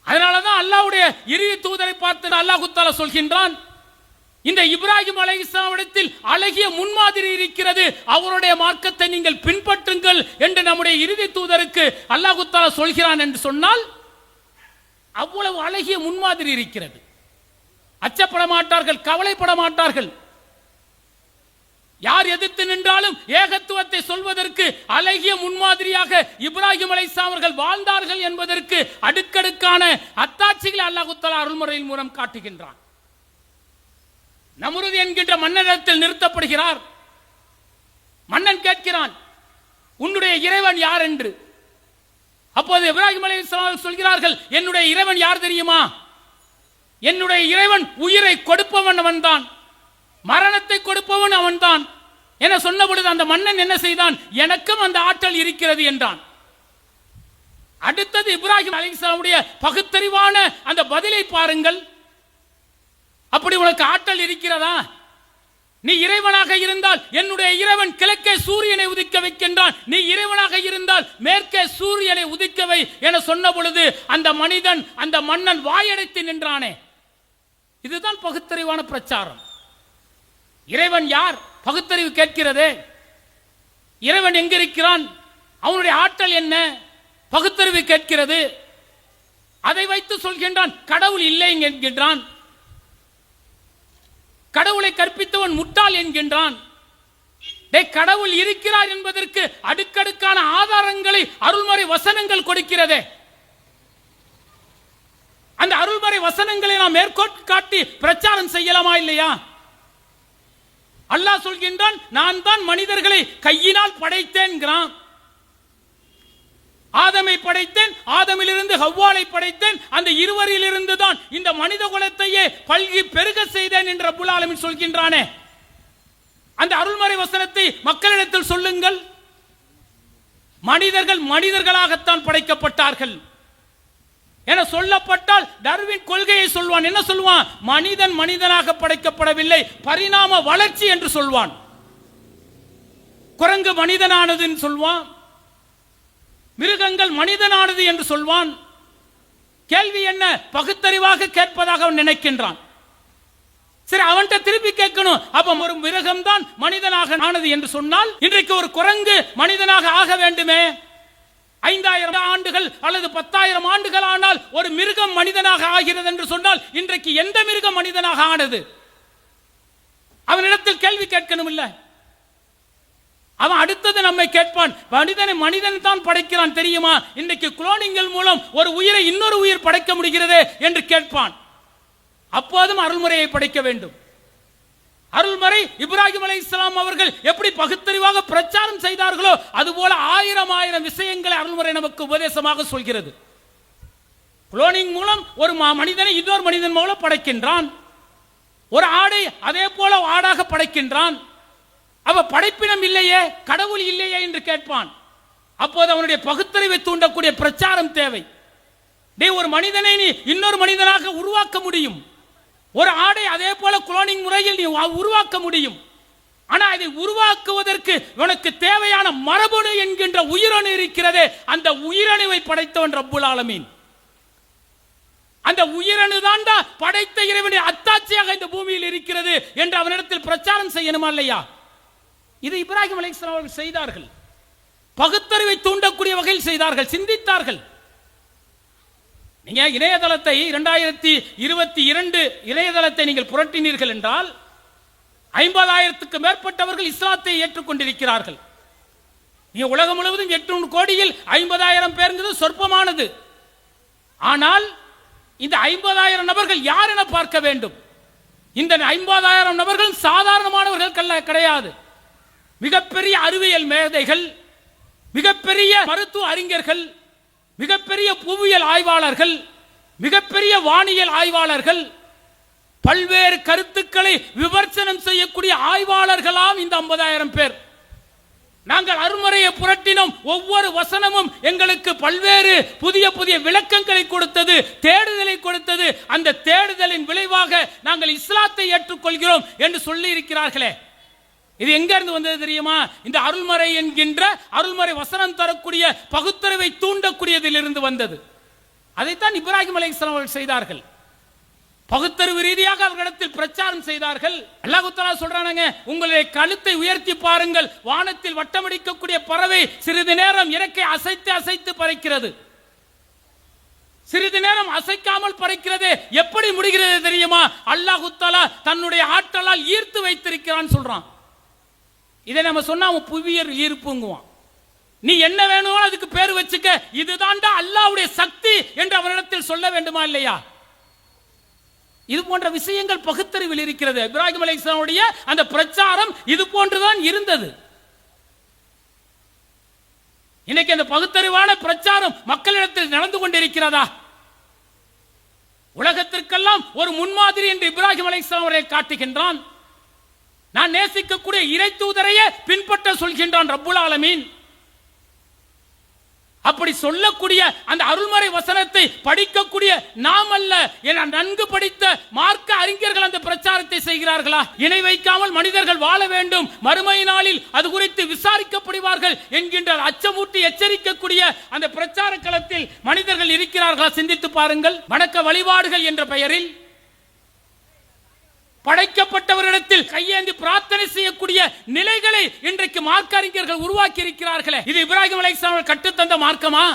அதனாலதான் அல்லாஹ்வுடைய இறுதி தூதரை பார்த்து அல்லாஹ் தஆலா சொல்கின்றான், இந்த இப்ராஹிம் அலைஹிஸ்ஸலாமிடத்தில் அழகிய முன்மாதிரி இருக்கிறது, அவருடைய மார்க்கத்தை நீங்கள் பின்பற்றுங்கள் என்று நம்முடைய இறுதி தூதருக்கு அல்லாஹ் தஆலா சொல்கிறான் என்று சொன்னால் அவ்வளவு அழகிய முன்மாதிரி இருக்கிறது. அச்சப்பட மாட்டார்கள், கவலைப்பட மாட்டார்கள். யார் எதிர்த்து நின்றாலும் ஏகத்துவத்தை சொல்வதற்கு அழகிய முன்மாதிரியாக இப்ராஹிம் அலைஹிஸ்ஸலாம் அவர்கள் வாழ்ந்தார்கள் என்பதற்கு அடுக்கடுக்கான அத்தாட்சிகளை அல்லாஹ் தஆலா அருள்முறையின் மூலம் காட்டுகின்றான். நம்ருத் என்கின்ற மன்னனிடத்தில் நிறுத்தப்படுகிறார். மன்னன் கேட்கிறான், உன்னுடைய இறைவன் யார் என்று. அப்போது இப்ராஹிம் அலைஹிஸ்ஸலாம் சொல்கிறார்கள், என்னுடைய இறைவன் யார் தெரியுமா? என்னுடைய இறைவன் உயிரை கொடுப்பவன் அவன்தான், மரணத்தை கொடுப்பவன் அவன்தான் என சொன்ன பொழுது அந்த மன்னன் என்ன செய்தான்? எனக்கும் அந்த ஆற்றல் இருக்கிறது என்றான். அடுத்தது இப்ராஹிம் அலைஹிஸ்ஸலாமுடைய பகுத்தறிவான அந்த பதிலை பாருங்கள். அப்படி உனக்கு ஆற்றல் இருக்கிறதா? நீ இறைவனாக இருந்தால் என்னுடைய இறைவன் கிழக்கே சூரியனை உதிக்க வைக்கின்றான், நீ இறைவனாக இருந்தால் மேற்கே சூரியனை உதிக்க வை என சொன்ன பொழுது அந்த மனிதன், அந்த மன்னன் வாயடைத்து நின்றானே. இதுதான் பகுத்தறிவான பிரச்சாரம். இறைவன் யார்? பகுத்தறிவு கேட்கிறதே. இறைவன் எங்கிருக்கிறான்? அவனுடைய ஆற்றல் என்ன? பகுத்தறிவு கேட்கிறது. அதை வைத்து சொல்கின்றான், கடவுள் இல்லை என்கின்றான். கடவுளை கற்பித்தவன் முட்டாள் என்கின்றான். கடவுள் இருக்கிறார் என்பதற்கு அடுக்கடுக்கான ஆதாரங்களை அருள்மறை வசனங்கள் கொடுக்கிறதே. அந்த அருள்மறை வசனங்களை நாம் மேற்கோள் காட்டி பிரச்சாரம் செய்யலாமா இல்லையா? அல்லாஹ் சொல்கின்றான், நான் தான் மனிதர்களை கையினால் படைத்தேன். ஆதமை படைத்தேன், ஆதமிலிருந்து ஹவ்வாலை படைத்தேன், அந்த இருவரிலிருந்து தான் இந்த மனித குலத்தையே பல்கி பெருக செய்தேன் என்று ரப்புல் ஆலமீன் சொல்கின்றானே. அந்த அருள்மறை வசனத்தை மக்களிடத்தில் சொல்லுங்கள். மனிதர்கள் மனிதர்களாகத்தான் படைக்கப்பட்டார்கள் என சொல்லப்பட்டால் டார்வின் கொள்கையை சொல்வான். என்ன சொல்வான்? மனிதன் மனிதனாக படைக்கப்படவில்லை, பரிணாம வளர்ச்சி என்று சொல்வான். குரங்கு மனிதனானது என்று சொல்வான், மிருகங்கள் மனிதனானது என்று சொல்வான். கேள்வி என்ன? பகுத்தறிவாக கேட்பதாக அவன் நினைக்கின்றான். சரி, அவன்கிட்ட திருப்பி கேட்கணும். அப்ப ஒரு மிருகம் தான் மனிதனாக ஆனது என்று சொன்னால் இன்றைக்கு ஒரு குரங்கு மனிதனாக ஆக வேண்டுமே. 5000 ஆண்டுகள் அல்லது 10,000 ஆண்டுகள் ஆனால் ஒரு மிருகம் மனிதனாக ஆகிறது என்று சொன்னால் இன்றைக்கு எந்த மிருகம் மனிதனாக ஆனது? அவனிடத்தில் கேள்வி கேட்கணும் இல்ல? அவன் அடுத்தது நம்மை கேட்பான், மனிதனை மனிதன் தான் படைக்கிறான் தெரியுமா? இன்றைக்கு குளோனிங்கள் மூலம் ஒரு உயிரை இன்னொரு உயிர் படைக்க முடிகிறது என்று கேட்பான். அப்போதும் அருள்முறையை படைக்க வேண்டும். அருள்மறை இப்ராஹிம் அலைஹிஸ்ஸலாம் அவர்கள் எப்படி பகுத்தறிவாக பிரச்சாரம் செய்தார்களோ அதுபோல ஆயிரம் ஆயிரம் விஷயங்களை அருள்மறை நமக்கு உபதேசமாக சொல்கிறது. குளோனிங் மூலம் ஒரு மனிதனை இன்னொரு மனிதன் மூலம் படைக்கின்றான். ஒரு ஆடை அதே போல ஆடாக படைக்கின்றான். அவ படைப்பினம் இல்லையே, கடவுள் இல்லையே என்று கேட்பான். அப்போது அவனுடைய பகுத்தறிவை தூண்டக்கூடிய பிரச்சாரம் தேவை. ஒரு மனிதனை நீ இன்னொரு மனிதனாக உருவாக்க முடியும். ஒரு ஆடை அதே போல குளோனிங் முறையில் நீ உருவாக்க முடியும். ஆனா அதை உருவாக்குவதற்கு உனக்கு தேவையான மரபணு என்கின்ற உயிரணு இருக்கிறதே, அந்த உயிரணுவை படைத்தவன் ரப்புல் ஆலமீன். அந்த உயிரணு தாண்டா படைத்த இறைவனை அத்தாட்சியாக இந்த பூமியில் இருக்கிறது என்று அவனிடத்தில் பிரச்சாரம் செய்யணுமா இல்லையா? இது இப்ராஹிம் அலைஹிஸ்ஸலாம் அவர்கள் செய்தார்கள். பகுத்தறிவை தூண்டக்கூடிய வகையில் செய்தார்கள், சிந்தித்தார்கள். நீங்க இணையதளத்தை 2022 இணையதளத்தை நீங்கள் புரட்டினீர்கள் என்றால் 50,000க்கு மேற்பட்டவர்கள் இஸ்லாத்தை ஏற்றுக்கொண்டிருக்கிறார்கள். நீங்க உலகம் முழுவதும் 800 கோடியில் 50,000 பேருங்கிறது சொற்பமானது. ஆனால் இந்த 50,000 நபர்கள் யார் என பார்க்க வேண்டும். இந்த 50,000 நபர்கள் சாதாரணமானவர்கள் கிடையாது. மிகப்பெரிய அறிவியல் மேதைகள், மிகப்பெரிய மருத்துவ அறிஞர்கள், மிகப்பெரிய புவியியல் ஆய்வாளர்கள், மிகப்பெரிய வானியல் ஆய்வாளர்கள், பல்வேறு கருத்துக்களை விமர்சனம் செய்யக்கூடிய ஆய்வாளர்களாம் இந்த 50,000 பேர். நாங்கள் அருள்மறையை புரட்டினோம். ஒவ்வொரு வசனமும் எங்களுக்கு பல்வேறு புதிய புதிய விளக்கங்களை கொடுத்தது, தேடுதலை கொடுத்தது. அந்த தேடுதலின் விளைவாக நாங்கள் இஸ்லாத்தை ஏற்றுக்கொள்கிறோம் என்று சொல்லி இருக்கிறார்களே, இது எங்க இருந்து வந்தது தெரியுமா? இந்த அருள்மறை என்கின்ற அருள்மறை வசனம் தரக்கூடிய பகுத்தறிவை தூண்டக்கூடியதில் இருந்து வந்தது. அதைத்தான் இப்ராஹிம் அலைஹிஸ்ஸலாம் அவர்கள் செய்தார்கள். பகுத்தறிவு ரீதியாக அவர்களிடத்தில் பிரச்சாரம் செய்தார்கள். அல்லாஹ் தஆலா சொல்றானங்க, உங்களுடைய கழுத்தை உயர்த்தி பாருங்கள், வானத்தில் வட்டமடிக்கக்கூடிய பறவை சிறிது நேரம் இறக்கை அசைத்து அசைத்து பறக்கிறது. சிறிது நேரம் அசைக்காமல் பறக்கிறது. எப்படி முடிகிறது தெரியுமா? அல்லாஹ் தஆலா தன்னுடைய ஆற்றலால் ஈர்த்து வைத்திருக்கிறான் சொல்றான். இதை நம்ம சொன்னா அவன் புவியர் ஈர்ப்புங்குவான். நீ என்ன வேணும் அதுக்கு பேர் வச்சுக்க, இதுதான்டா அல்லாஹ்வுடைய சக்தி என்று அவரிடத்தில் சொல்ல வேண்டுமா இல்லையா? இது போன்ற விஷயங்கள் பகுத்தறிவில் இருக்கிறது. இப்ராஹிம் அலைஹிஸ்ஸலாமுடைய அந்த பிரச்சாரம் இது போன்றுதான் இருந்தது. இன்னைக்கு அந்த பகுத்தறிவான பிரச்சாரம் மக்களிடத்தில் நடந்து கொண்டிருக்கிறதா? உலகத்திற்கெல்லாம் ஒரு முன்மாதிரி என்று இப்ராஹிம் அலைஹிஸ்ஸலாம் அவரை காட்டுகின்றான். நான் நேசிக்கக்கூடிய இறை தூதரையே பின்பற்ற சொல்கின்றான் ரப்புல் ஆலமீன். அப்படி சொல்லக்கூடிய அந்த அருள்மறை வசனத்தை படிக்கக்கூடிய நாம் அல்ல, என நன்கு படித்த மார்க்க அறிஞர்கள் அந்த பிரச்சாரத்தை செய்கிறார்களா? இணை வைக்காமல் மனிதர்கள் வாழ வேண்டும், மறுமை நாளில் அது குறித்து விசாரிக்கப்படுவார்கள் என்கின்ற அச்சமூட்டி எச்சரிக்கக்கூடிய அந்த பிரச்சார களத்தில் மனிதர்கள் இருக்கிறார்களா? சிந்தித்து பாருங்கள். வணக்க வழிபாடுகள் என்ற பெயரில் படைக்கப்பட்டவரிடத்தில் கையேந்தி பிரார்த்தனை செய்யக்கூடிய நிலைகளை இன்றைக்கு மார்க்க அறிஞர்கள் உருவாக்கி இருக்கிறார்களே, இது இப்ராஹிம் அலைஹிஸ்ஸலாம் கற்றுத்தந்த மார்க்கமா?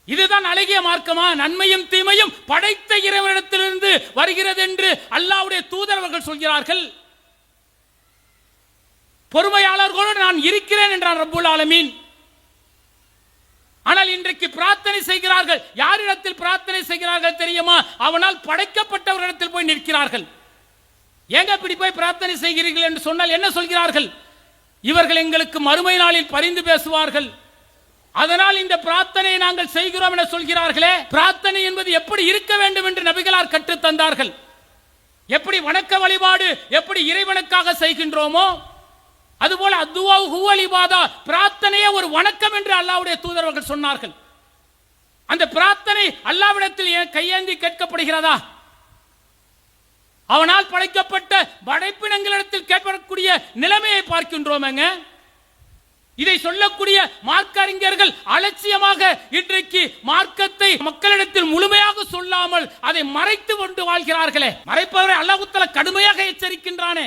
இதுதான் அழகிய மார்க்கமா? நன்மையும் தீமையும் படைத்த இறைவனிடத்திலிருந்து வருகிறது என்று அல்லாஹ்வுடைய தூதர் சொல்கிறார்கள். பொறுமையாளர்களோடு நான் இருக்கிறேன் என்றான் ரப்புல் ஆலமீன். ஆனால் இன்றைக்கு பிரார்த்தனை செய்கிறார்கள். யாரிடத்தில் பிரார்த்தனை செய்கிறார்கள் தெரியுமா? அவனால் படைக்கப்பட்டவரிடத்தில் போய் நிற்கிறார்கள். ஏங்க இப்படி போய் பிரார்த்தனை செய்கிறீர்கள் என்று சொன்னால் என்ன சொல்கிறார்கள்? இவர்கள் எங்களுக்கு மறுமை நாளில் பரிந்து பேசுவார்கள், அதனால் இந்த பிரார்த்தனையை நாங்கள் செய்கிறோம் என சொல்கிறார்களே. பிரார்த்தனை என்பது எப்படி இருக்க வேண்டும் என்று நபிகளார் கற்றுத் தந்தார்கள். எப்படி வணக்க வழிபாடு எப்படி இறைவனுக்காக செய்கின்றோமோ அதுபோல அத்துவா ஹுவல் இபாதா, பிரார்த்தனையே ஒரு வணக்கம் என்று அல்லாஹ்வுடைய தூதர்கள் சொன்னார்கள். அந்த பிரார்த்தனை அல்லாஹ்விடத்தில் கையேந்தி கேட்கப்படுகிறதா? அவனால் படைக்கப்பட்ட படைப்பினங்களிடத்தில் கேட்கக்கூடிய நிலைமையை பார்க்கின்றோமேங்க. இதை சொல்லக்கூடிய மார்க்க அறிஞர்கள் அலட்சியமாக இன்றைக்கு மார்க்கத்தை மக்களிடத்தில் முழுமையாக சொல்லாமல் அதை மறைத்து கொண்டு வாழ்கிறார்களே. மறைப்பவரை அல்லாஹ் தஆலா கடுமையாக எச்சரிக்கின்றானே.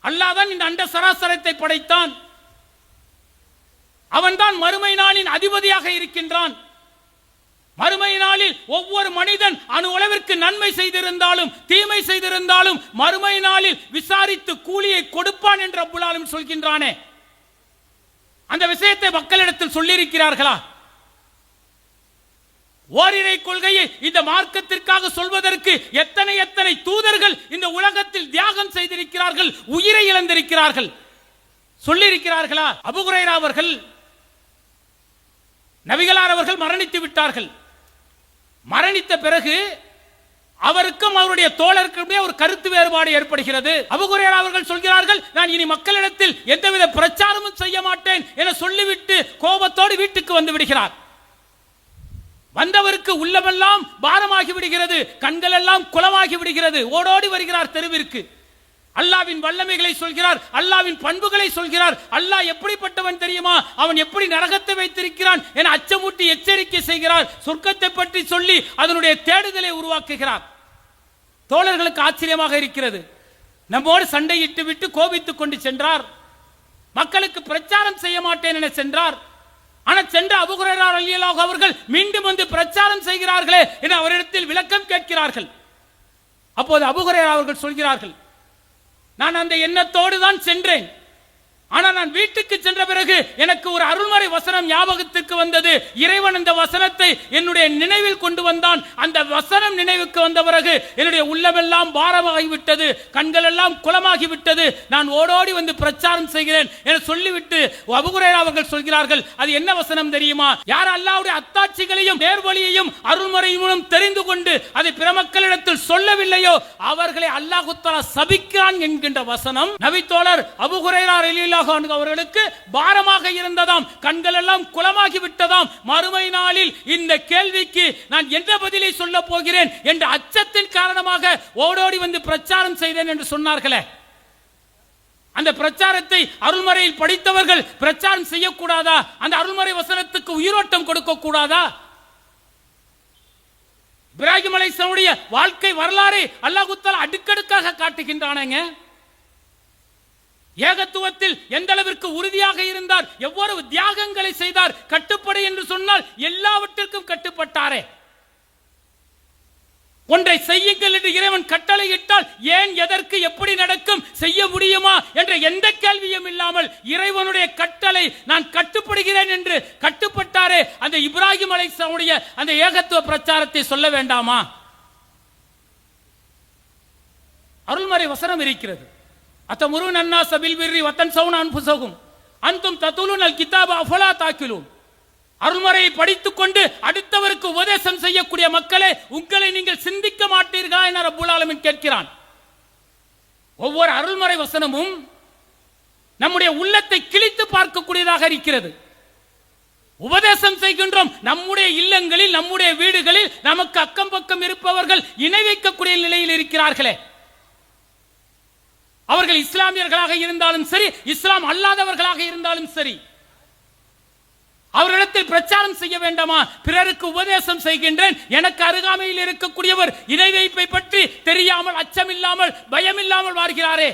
அல்லாஹ் தான் இந்த அண்ட சராசரத்தை படைத்தான். அவன்தான் மறுமை நாளின் அதிபதியாக இருக்கின்றான். மறுமை நாளில் ஒவ்வொரு மனிதன் அணு அளவிற்கு நன்மை செய்திருந்தாலும் தீமை செய்திருந்தாலும் மறுமை நாளில் விசாரித்து கூலியை கொடுப்பான் என்று ரப்புல் ஆலமீன் சொல்கின்றானே. அந்த விஷயத்தை மக்களிடத்தில் சொல்லியிருக்கிறார்களா? ஓரிரை கொள்கையை இந்த மார்க்கத்திற்காக சொல்வதற்கு எத்தனை எத்தனை தூதர்கள் இந்த உலகத்தில் தியாகம் செய்திருக்கிறார்கள், உயிரை இழந்திருக்கிறார்கள், சொல்லியிருக்கிறார்களா? அபூ ஹுரைரா அவர்கள், நபிகளார் அவர்கள் மரணித்து விட்டார்கள். மரணித்த பிறகு அவருக்கும் அவருடைய தோழருக்கும் ஒரு கருத்து வேறுபாடு ஏற்படுகிறது. அபூ ஹுரைரா அவர்கள் சொல்கிறார்கள், நான் இனி மக்களிடத்தில் எந்தவித பிரச்சாரமும் செய்ய மாட்டேன் என சொல்லிவிட்டு கோபத்தோடு வீட்டுக்கு வந்து விடுகிறார். வந்தவருக்கு உள்ளமெல்லாம் பாரமாகி விடுகிறது, கண்கள் எல்லாம் குளமாகி விடுகிறது. ஓடோடி வருகிறார் தெருவிற்கு. அல்லாவின் வல்லமைகளை சொல்கிறார், அல்லாவின் பண்புகளை சொல்கிறார். அல்லாஹ் எப்படிப்பட்டவன் தெரியுமா, அவன் எப்படி நரகத்தை வைத்திருக்கிறான் என அச்சமூட்டி எச்சரிக்கை செய்கிறார். சொர்க்கத்தை பற்றி சொல்லி அதனுடைய தேடுதலை உருவாக்குகிறார். தோழர்களுக்கு ஆச்சரியமாக இருக்கிறது. நம்மோடு சண்டையிட்டு விட்டு கோபித்துக் கொண்டு சென்றார். மக்களுக்கு பிரச்சாரம் செய்ய மாட்டேன் என சென்றார். ஆனால் சென்ற அபூ ஹுரைரா ரலியல்லாஹு அவர்கள் மீண்டும் வந்து பிரச்சாரம் செய்கிறார்களே என அவரிடத்தில் விளக்கம் கேட்கிறார்கள். அப்போது அபூ ஹுரைரா அவர்கள் சொல்கிறார்கள், நான் அந்த எண்ணத்தோடு தான் சென்றேன். ஆனால் நான் வீட்டுக்கு சென்ற பிறகு எனக்கு ஒரு அருள்மறை வசனம் ஞாபகத்திற்கு வந்தது. இறைவன் அந்த வசனத்தை என்னுடைய நினைவில் கொண்டு வந்தான். அந்த வசனம் நினைவுக்கு வந்த பிறகு என்னுடைய உள்ளமெல்லாம் பாரமாகிவிட்டது, கண்கள் எல்லாம் குளமாகிவிட்டது. நான் ஓடோடி வந்து பிரச்சாரம் செய்கிறேன் என சொல்லிவிட்டு அபூ ஹுரைரா அவர்கள் சொல்கிறார்கள், அது என்ன வசனம் தெரியுமா? யார் அல்லாஹ்வுடைய அத்தாட்சிகளையும் நேர்வழியையும் அருள்மறை மூலம் தெரிந்து கொண்டு அதை பிற மக்களிடத்தில் சொல்லவில்லையோ அவர்களை அல்லாஹ் தஆலா சபிக்கிறான் என்கின்ற வசனம் நபி தோழர் அபூ ஹுரைரா ரலியல்லாஹு அவர்களுக்கு பாரமாக இருந்ததாம், கண்கள் எல்லாம் குளமாகி விட்டதாம். மறுமை நாளில் இந்த கேள்விக்கு நான் என்ன பதிலை சொல்ல போகிறேன் என்ற அச்சத்தின் காரணமாக ஓடோடி வந்து பிரச்சாரம் செய்தேன் என்று சொன்னார்களே. அந்த பிரச்சாரத்தை அருள்மறையில் படித்தவர்கள் பிரச்சாரம் செய்யக்கூடாதா? அந்த அருள்மறை வசனத்துக்கு உயிரோட்டம் கொடுக்க கூடாதா? இப்ராஹிம் அலைஹிஸ்ஸலாமுடைய வாழ்க்கை வரலாறை அல்லாஹ் தஆலா அடுக்கடுக்காக காட்டுகின்றானேங்க. ஏகத்துவத்தில் எந்த அளவிற்கு உறுதியாக இருந்தார், எவ்வளவு தியாகங்களை செய்தார். கட்டுப்படு என்று சொன்னால் எல்லாவற்றிற்கும் கட்டுப்பட்டாரே. ஒன்றை செய்யுங்கள் என்று இறைவன் கட்டளையிட்டால் ஏன், எதற்கு, எப்படி நடக்கும், செய்ய முடியுமா என்ற எந்த கேள்வியும் இல்லாமல் இறைவனுடைய கட்டளை நான் கட்டுப்படுகிறேன் என்று கட்டுப்பட்டாரே. அந்த இப்ராஹிம் அலைஹிஸ்ஸலாமுடைய அந்த ஏகத்துவ பிரச்சாரத்தை சொல்ல வேண்டாமா? அருள்மறை வசனம் இருக்கிறது. அத்தமுருன் அன்னாஸ பில் பிர்ரி வதன்ஸௌன அன்ஃபுஸகும் அன்தும் ததுலுனல் கிதாப அஃபலா தாக்கிலூன். அருள்மறையை படித்துக் கொண்டு அடுத்தவருக்கு உபதேசம் செய்யக்கூடிய மக்களே, உங்களை நீங்கள் சிந்திக்க மாட்டீர்களா என ரப்புல் ஆலமீன் கேட்கிறான். ஒவ்வொரு அருள்மறை வசனமும் நம்முடைய உள்ளத்தை கிழித்து பார்க்கக்கூடியதாக இருக்கிறது. உபதேசம் செய்கின்றோம், நம்முடைய இல்லங்களில், நம்முடைய வீடுகளில் நமக்கு அக்கம் பக்கம் இருப்பவர்கள் இணை வைக்கக்கூடிய நிலையில் இருக்கிறார்களே. அவர்கள் இஸ்லாமியர்களாக இருந்தாலும் சரி, இஸ்லாம் அல்லாதவர்களாக இருந்தாலும் சரி, அவர்களிடத்தில் பிரச்சாரம் செய்ய வேண்டாமா? பிறருக்கு உபதேசம் செய்கின்றேன், எனக்கு அருகாமையில் இருக்கக்கூடியவர் இணை வைப்பை பற்றி தெரியாமல், அச்சமில்லாமல், பயமில்லாமல் வாழ்கிறாரே,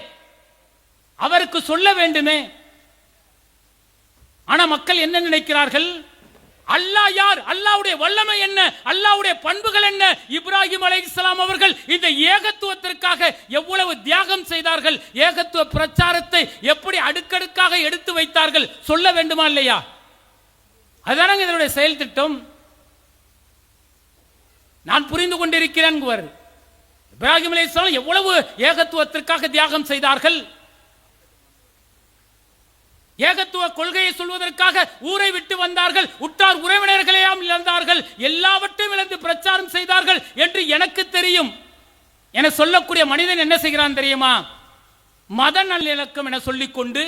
அவருக்கு சொல்ல வேண்டுமே. ஆனா மக்கள் என்ன நினைக்கிறார்கள்? அல்லாஹ் யார், அல்லாஹ்வுடைய வல்லமை என்ன, அல்லாஹ்வுடைய பண்புகள் என்ன? இப்ராஹிம் அலைஹிஸ்ஸலாம் அவர்கள் இந்த ஏகத்துவத்திற்காக எவ்வளவு தியாகம் செய்தார்கள், ஏகத்துவ பிரச்சாரத்தை எப்படி அடுக்கடுக்காக எடுத்து வைத்தார்கள், சொல்ல வேண்டுமா இல்லையா? அதுதானங்க இதனுடைய செயல் திட்டம். நான் புரிந்து கொண்டிருக்கிறேன். இப்ராஹிம் அலைஹிஸ்ஸலாம் எவ்வளவு ஏகத்துவத்திற்காக தியாகம் செய்தார்கள். ஏகத்துவ கொள்கையை சொல்வதற்காக ஊரை விட்டு வந்தார்கள், உற்றார் உறவினர்களையும் இழந்தார்கள், எல்லாவற்றையும் இழந்து பிரச்சாரம் செய்தார்கள் என்று எனக்கு தெரியும். என சொல்லக்கூடிய மனிதன் என்ன செய்கிறான் தெரியுமா? மத நல்லிணக்கம் என சொல்லிக்கொண்டு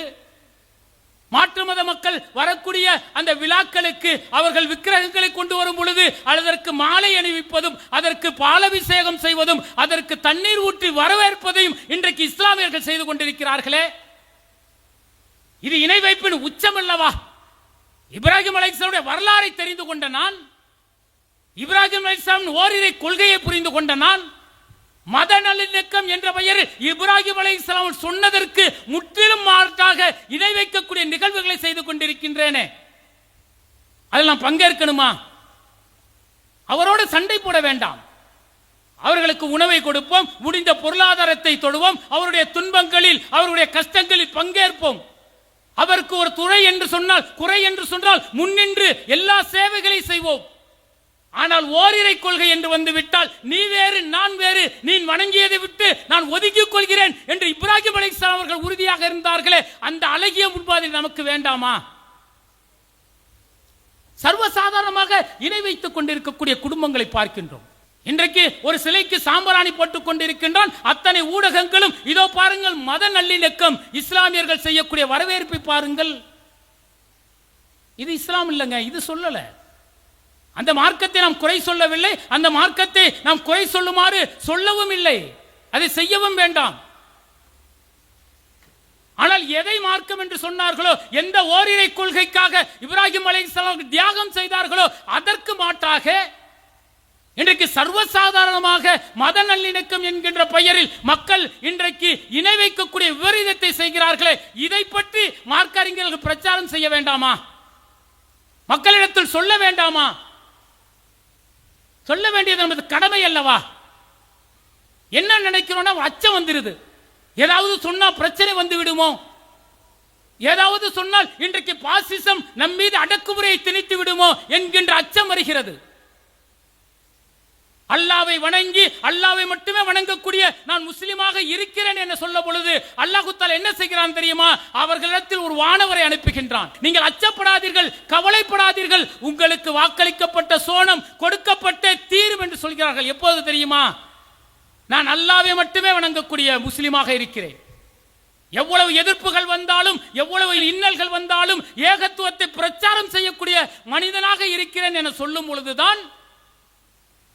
மாற்று மத மக்கள் வரக்கூடிய அந்த விழாக்களுக்கு அவர்கள் விக்கிரகங்களை கொண்டு வரும் பொழுது அதற்கு மாலை அணிவிப்பதும், அதற்கு பாலாபிஷேகம் செய்வதும், அதற்கு தண்ணீர் ஊற்றி வரவேற்பதையும் இன்றைக்கு இஸ்லாமியர்கள் செய்து கொண்டிருக்கிறார்களே. இது இணை வைப்பின் உச்சம் அல்லவா? இப்ராஹிம் அலைஹிஸ்ஸலாமுடைய வரலாறை தெரிந்து கொண்ட நான், இப்ராஹிம் அலைஹிஸ்ஸலாம் ஓரிரை கொள்கையை புரிந்து கொண்ட நான், மத நல்லிணக்கம் என்ற பெயரில் இப்ராஹிம் அலைஹிஸ்ஸலாம் சொன்னதற்கு முற்றிலும் மாற்றாக இணை வைக்கக்கூடிய நிகழ்வுகளை செய்து கொண்டிருக்கின்றேனே, அதில் நான் பங்கேற்கணுமா? அவரோடு சண்டை போட வேண்டாம். அவர்களுக்கு உணவை கொடுப்போம், முடிந்த பொருளாதாரத்தை தொடுவோம், அவருடைய துன்பங்களில், அவருடைய கஷ்டங்களில் பங்கேற்போம். அவருக்கு ஒரு துறை என்று சொன்னால், குறை என்று சொன்னால் முன்னின்று எல்லா சேவைகளை செய்வோம். ஆனால் ஓரிரை கொள்கை என்று வந்து விட்டால், நீ வேறு நான் வேறு, நீ வணங்கியதை விட்டு நான் ஒதுக்கிக் கொள்கிறேன் என்று இப்ராஹிம் அலைஹிஸ்ஸலாம் அவர்கள் உறுதியாக இருந்தார்களே, அந்த அழகிய முன்பாதை நமக்கு வேண்டாமா? சர்வசாதாரணமாக இணை வைத்துக் கொண்டிருக்கக்கூடிய குடும்பங்களை பார்க்கின்றோம். இன்றைக்கு ஒரு சிலைக்கு சாம்பிராணி போட்டுக் கொண்டிருக்கின்றான். அத்தனை ஊடகங்களும் இதோ பாருங்கள் மத நல்லிணக்கம், இஸ்லாமியர்கள் செய்யக்கூடிய வரவேற்பை பாருங்கள். இது இஸ்லாம் இல்லைங்க, இது சொல்லல. அந்த மார்க்கத்தை நாம் குறை சொல்லவில்லை, அந்த மார்க்கத்தை நாம் குறை சொல்லுமாறு சொல்லவும் இல்லை, அதை செய்யவும் வேண்டாம். ஆனால் எதை மார்க்கம் என்று சொன்னார்களோ, எந்த ஓரிரை கொள்கைக்காக இப்ராஹிம் அலைஹிஸ்ஸலாம் தியாகம் செய்தார்களோ அதற்கு மாற்றாக இன்றைக்கு சர்வசாதாரணமாக மத நல்லிணக்கம் என்கின்ற பெயரில் மக்கள் இன்றைக்கு இணை வைக்கக்கூடிய விபரீதத்தை செய்கிறார்களே, இதை பற்றி மார்க்க அறிஞர்கள் பிரச்சாரம் செய்ய வேண்டாமா? மக்களிடத்தில் சொல்ல வேண்டாமா? சொல்ல வேண்டியது நமது கடமை அல்லவா? என்ன நினைக்கிறோம்னா அச்சம் வந்துருது. ஏதாவது சொன்னா பிரச்சனை வந்து விடுமோ, ஏதாவது சொன்னால் இன்றைக்கு பாசிசம் நம் மீது அடக்குமுறையை திணித்து விடுமோ என்கின்ற அச்சம் வருகிறது. அல்லாவை வணங்கி அல்லாவை மட்டுமே வணங்கக்கூடிய நான் முஸ்லிமாக இருக்கிறேன் என சொல்ல பொழுது அல்லாஹ் தஆலா என்ன செய்கிறான் தெரியுமா? அவர்களிடத்தில் ஒரு வானவரை அனுப்புகின்றான். நீங்கள் அச்சப்படாதீர்கள், கவலைப்படாதீர்கள், உங்களுக்கு வாக்களிக்கப்பட்ட சோனம் கொடுக்கப்பட்ட தீரும் என்று சொல்கிறார்கள். எப்போது தெரியுமா? நான் அல்லாவை மட்டுமே வணங்கக்கூடிய முஸ்லிமாக இருக்கிறேன். எவ்வளவு எதிர்ப்புகள் வந்தாலும், எவ்வளவு இன்னல்கள் வந்தாலும் ஏகத்துவத்தை பிரச்சாரம் செய்யக்கூடிய மனிதனாக இருக்கிறேன் என சொல்லும் பொழுதுதான்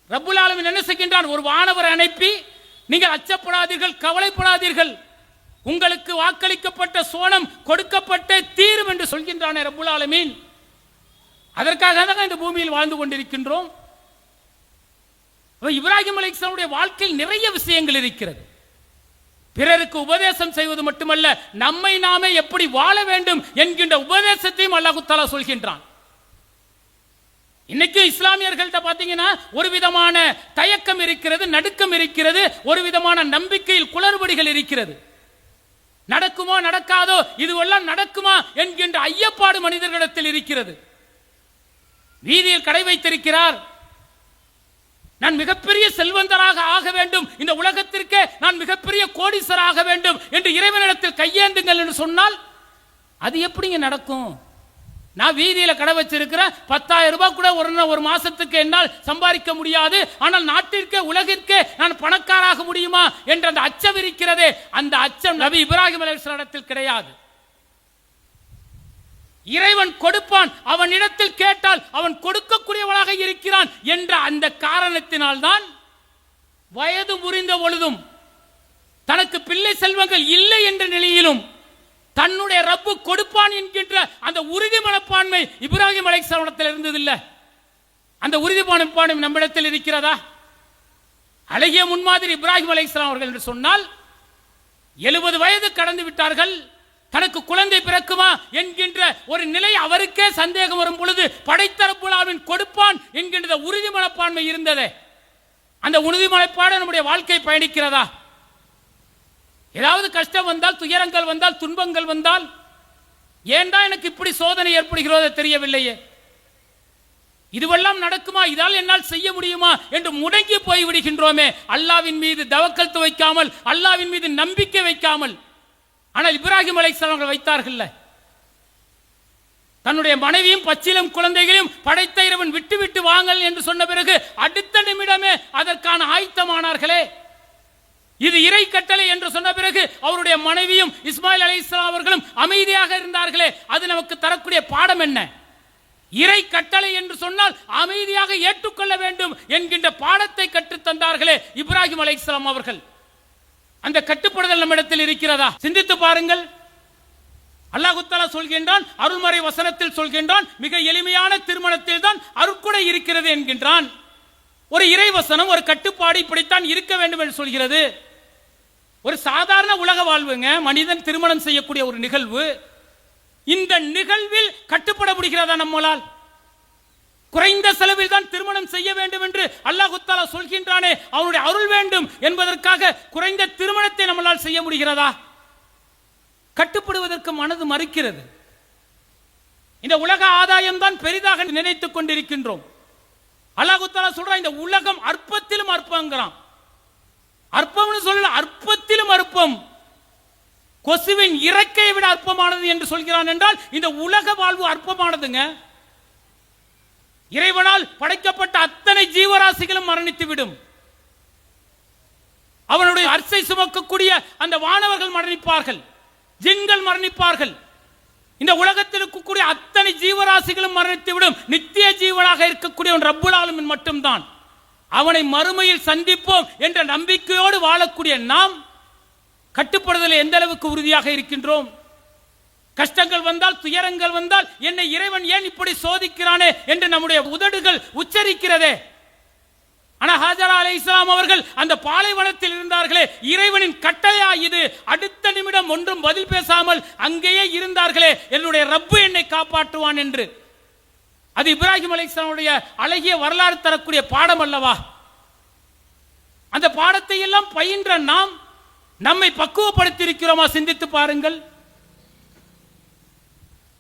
ரப்புல் ஆலமீன் என்ன செய்கின்றான்? ஒரு வானவரை அனுப்பி நீங்கள் அச்சப்படாதீர்கள், கவலைப்படாதீர்கள், உங்களுக்கு வாக்களிக்கப்பட்ட சோனம் கொடுக்கப்பட்ட தீரும் என்று சொல்கின்றானே ரப்புல் ஆலமீன். அதற்காக தான் இந்த பூமியில் வாழ்ந்து கொண்டிருக்கின்றோம். இப்ராஹிம் அலைஹிஸ்ஸலாமுடைய வாழ்க்கையில் நிறைய விஷயங்கள் இருக்கிறது. பிறருக்கு உபதேசம் செய்வது மட்டுமல்ல, நம்மை நாமே எப்படி வாழ வேண்டும் என்கின்ற உபதேசத்தையும் அல்லாஹ் தஆலா சொல்கின்றான். இன்னைக்கு இஸ்லாமியர்கள்ட்ட பாத்தீங்கன்னா ஒரு விதமான தயக்கம் இருக்கிறது, நடுக்கம் இருக்கிறது, ஒரு விதமான நம்பிக்கையில் குளறுபடிகள் இருக்கிறது. நடக்குமோ நடக்காதோ, இதுவெல்லாம் நடக்குமா என்கின்ற ஐயப்பாடு மனிதர்களிடத்தில் இருக்கிறது. வீதியில் கடை வைத்திருக்கிறார், நான் மிகப்பெரிய செல்வந்தராக ஆக வேண்டும், இந்த உலகத்திற்கே நான் மிகப்பெரிய கோடீஸ்வரராக வேண்டும் என்று இறைவனிடத்தில் கையேந்துங்கள் என்று சொன்னால் அது எப்படிங்க நடக்கும்? நான் வீதியில கடை வச்சிருக்கிறேன், 10,000 ரூபாய் கூட ஒரு மாசத்துக்கு என்னால் சம்பாதிக்க முடியாது, ஆனால் நாட்டிற்கே உலகிற்கே நான் பணக்காராக முடியுமா என்ற அந்த அச்சம் இருக்கிறதே, அந்த அச்சம் நபி இப்ராஹிம் அலைஹிஸ்ஸலாத்தில் கிடையாது. இறைவன் கொடுப்பான், அவனிடத்தில் கேட்டால் அவன் கொடுக்கக்கூடியவனாக இருக்கிறான் என்ற அந்த காரணத்தினால் தான் வயது முறிந்த பொழுதும் தனக்கு பிள்ளை செல்வங்கள் இல்லை என்ற நிலையிலும் தன்னுடைய ரப்பு கொடுப்பான் என்கின்ற அந்த உறுதி மனப்பான்மை இப்ராஹிம் அலைஹிஸ்ஸலாத்தில் இருந்ததில்லை. அந்த உறுதி மனப்பான்மை நம்மிடத்தில் இருக்கிறதா? அழகிய முன்மாதிரி இப்ராஹிம் அலைஹிஸ்ஸலாம் அவர்கள் என்று சொன்னால் 70 வயது கடந்து விட்டார்கள், தனக்கு குழந்தை பிறக்குமா என்கின்ற ஒரு நிலை அவருக்கே சந்தேகம் வரும் பொழுது படைத்த ரப்புல் ஆலமீன் கொடுப்பான் என்கின்ற உறுதி மனப்பான்மை இருந்ததே, அந்த உறுதி மனப்பாடு நம்முடைய வாழ்க்கை பயணிக்கிறதா? ஏதாவது கஷ்டம் வந்தால், துயரங்கள் வந்தால், துன்பங்கள் வந்தால், ஏன்டா எனக்கு இப்படி சோதனை ஏற்படுகிறதோ தெரியவில்லையே, இதுவெல்லாம் நடக்குமா, இதால் என்னால் செய்ய முடியுமா என்று முடங்கி போய் விடுகின்றோமே. அல்லாவின் மீது தவக்கல் வைக்காமல், அல்லாவின் மீது நம்பிக்கை வைக்காமல். ஆனால் இப்ராஹிம் அலைஹிஸ்ஸலாம் வைத்தார்கள். தன்னுடைய மனைவியும் பச்சிலம் குழந்தைகளையும் படைத்த இறைவன் விட்டு விட்டு வாங்கல் என்று சொன்ன பிறகு அடுத்த நிமிடமே அதற்கான ஆயத்தமானார்களே. இது இறை கட்டளை என்று சொன்ன பிறகு அவருடைய மனைவியும் இஸ்மாயில் அலைஹிஸ்ஸலாம் அவர்களும் அமைதியாக இருந்தார்களே, அது நமக்கு தரக்கூடிய பாடம் என்ன? இறை கட்டளை என்று சொன்னால் அமைதியாக ஏற்றுக்கொள்ள வேண்டும் என்கின்ற பாடத்தை கற்றுத் தந்தார்களே இப்ராஹிம் அலைஹிஸ்ஸலாம் அவர்கள். அந்த கட்டுப்படுதல் நம்மிடத்தில் இருக்கிறதா? சிந்தித்து பாருங்கள். அல்லாஹ் தஆலா சொல்கின்றான், அருள்மறை வசனத்தில் சொல்கின்றான், மிக எளிமையான திருமணத்தில் தான் அருட்கொடை இருக்கிறது என்கின்றான். ஒரு இறை வசனம், ஒரு கட்டுப்பாடு இப்படித்தான் இருக்க வேண்டும் என்று சொல்கிறது. ஒரு சாதாரண உலக வாழ்வுங்க, மனிதன் திருமணம் செய்யக்கூடிய ஒரு நிகழ்வு. இந்த நிகழ்வில் கட்டுப்பட முடிகிறதா நம்மால்? குறைந்த செலவில் தான் திருமணம் செய்ய வேண்டும் என்று அல்லாஹ் தஆலா சொல்கின்றானே, அவனுடைய அருள் வேண்டும் என்பதற்காக குறைந்த திருமணத்தை நம்மால் செய்ய முடிகிறதா? கட்டுப்படுவதற்கு மனது மறுக்கிறது. இந்த உலக ஆதாயம் தான் பெரிதாக நினைத்துக் கொண்டிருக்கின்றோம். அல்லாஹ் தஆலா சொல்றான், இந்த உலகம் அற்பத்திலும் அற்பங்கிறான். அற்பம்னு சொல்ல, அற்பத்திலும் அற்பம், கொசுவின் இறக்கையை விட அற்பமானது என்று சொல்கிறான் என்றால் இந்த உலக வாழ்வு அற்பமானதுங்க. இறைவனால் படைக்கப்பட்ட அத்தனை ஜீவராசிகளும் மரணித்து விடும். அவனுடைய அரிசை சுமக்கக்கூடிய அந்த வானவர்கள் மரணிப்பார்கள், ஜின்கள் மரணிப்பார்கள். இந்த உலகத்தில் இருக்கக்கூடிய அத்தனை ஜீவராசிகளும் மரணித்து விடும். நித்திய ஜீவன் இறைவனாக இருக்கக்கூடிய ரப்புல் ஆலமீன் மட்டும்தான். அவனை மறுமையில் சந்திப்போம் என்ற நம்பிக்கையோடு வாழக்கூடிய நாம் கட்டுப்படுதலை எந்த அளவுக்கு உறுதியாக இருக்கின்றோம்? கஷ்டங்கள் வந்தால், துயரங்கள் வந்தால், என்னை இறைவன் ஏன் இப்படி சோதிக்கிறானே என்று நம்முடைய உதடுகள் உச்சரிக்கிறதே. ஆனா ஹாஜரா அலைஹிஸ்ஸலாம் அவர்கள் அந்த பாலைவனத்தில் இருந்தார்களே, இறைவனின் கட்டளையா இது? அடுத்த நிமிடம் ஒன்றும் பதில் பேசாமல் அங்கேயே இருந்தார்களே, என்னுடைய ரப்பு என்னை காப்பாற்றுவான் என்று. அது இப்ராஹிம் அலைஹிஸ்ஸலாமுடைய அழகிய வரலாறு தரக்கூடிய பாடம் அல்லவா? அந்த பாடத்தை எல்லாம் பயின்ற நாம் நம்மை பக்குவப்படுத்தி இருக்கிறோமா? சிந்தித்து பாருங்கள்.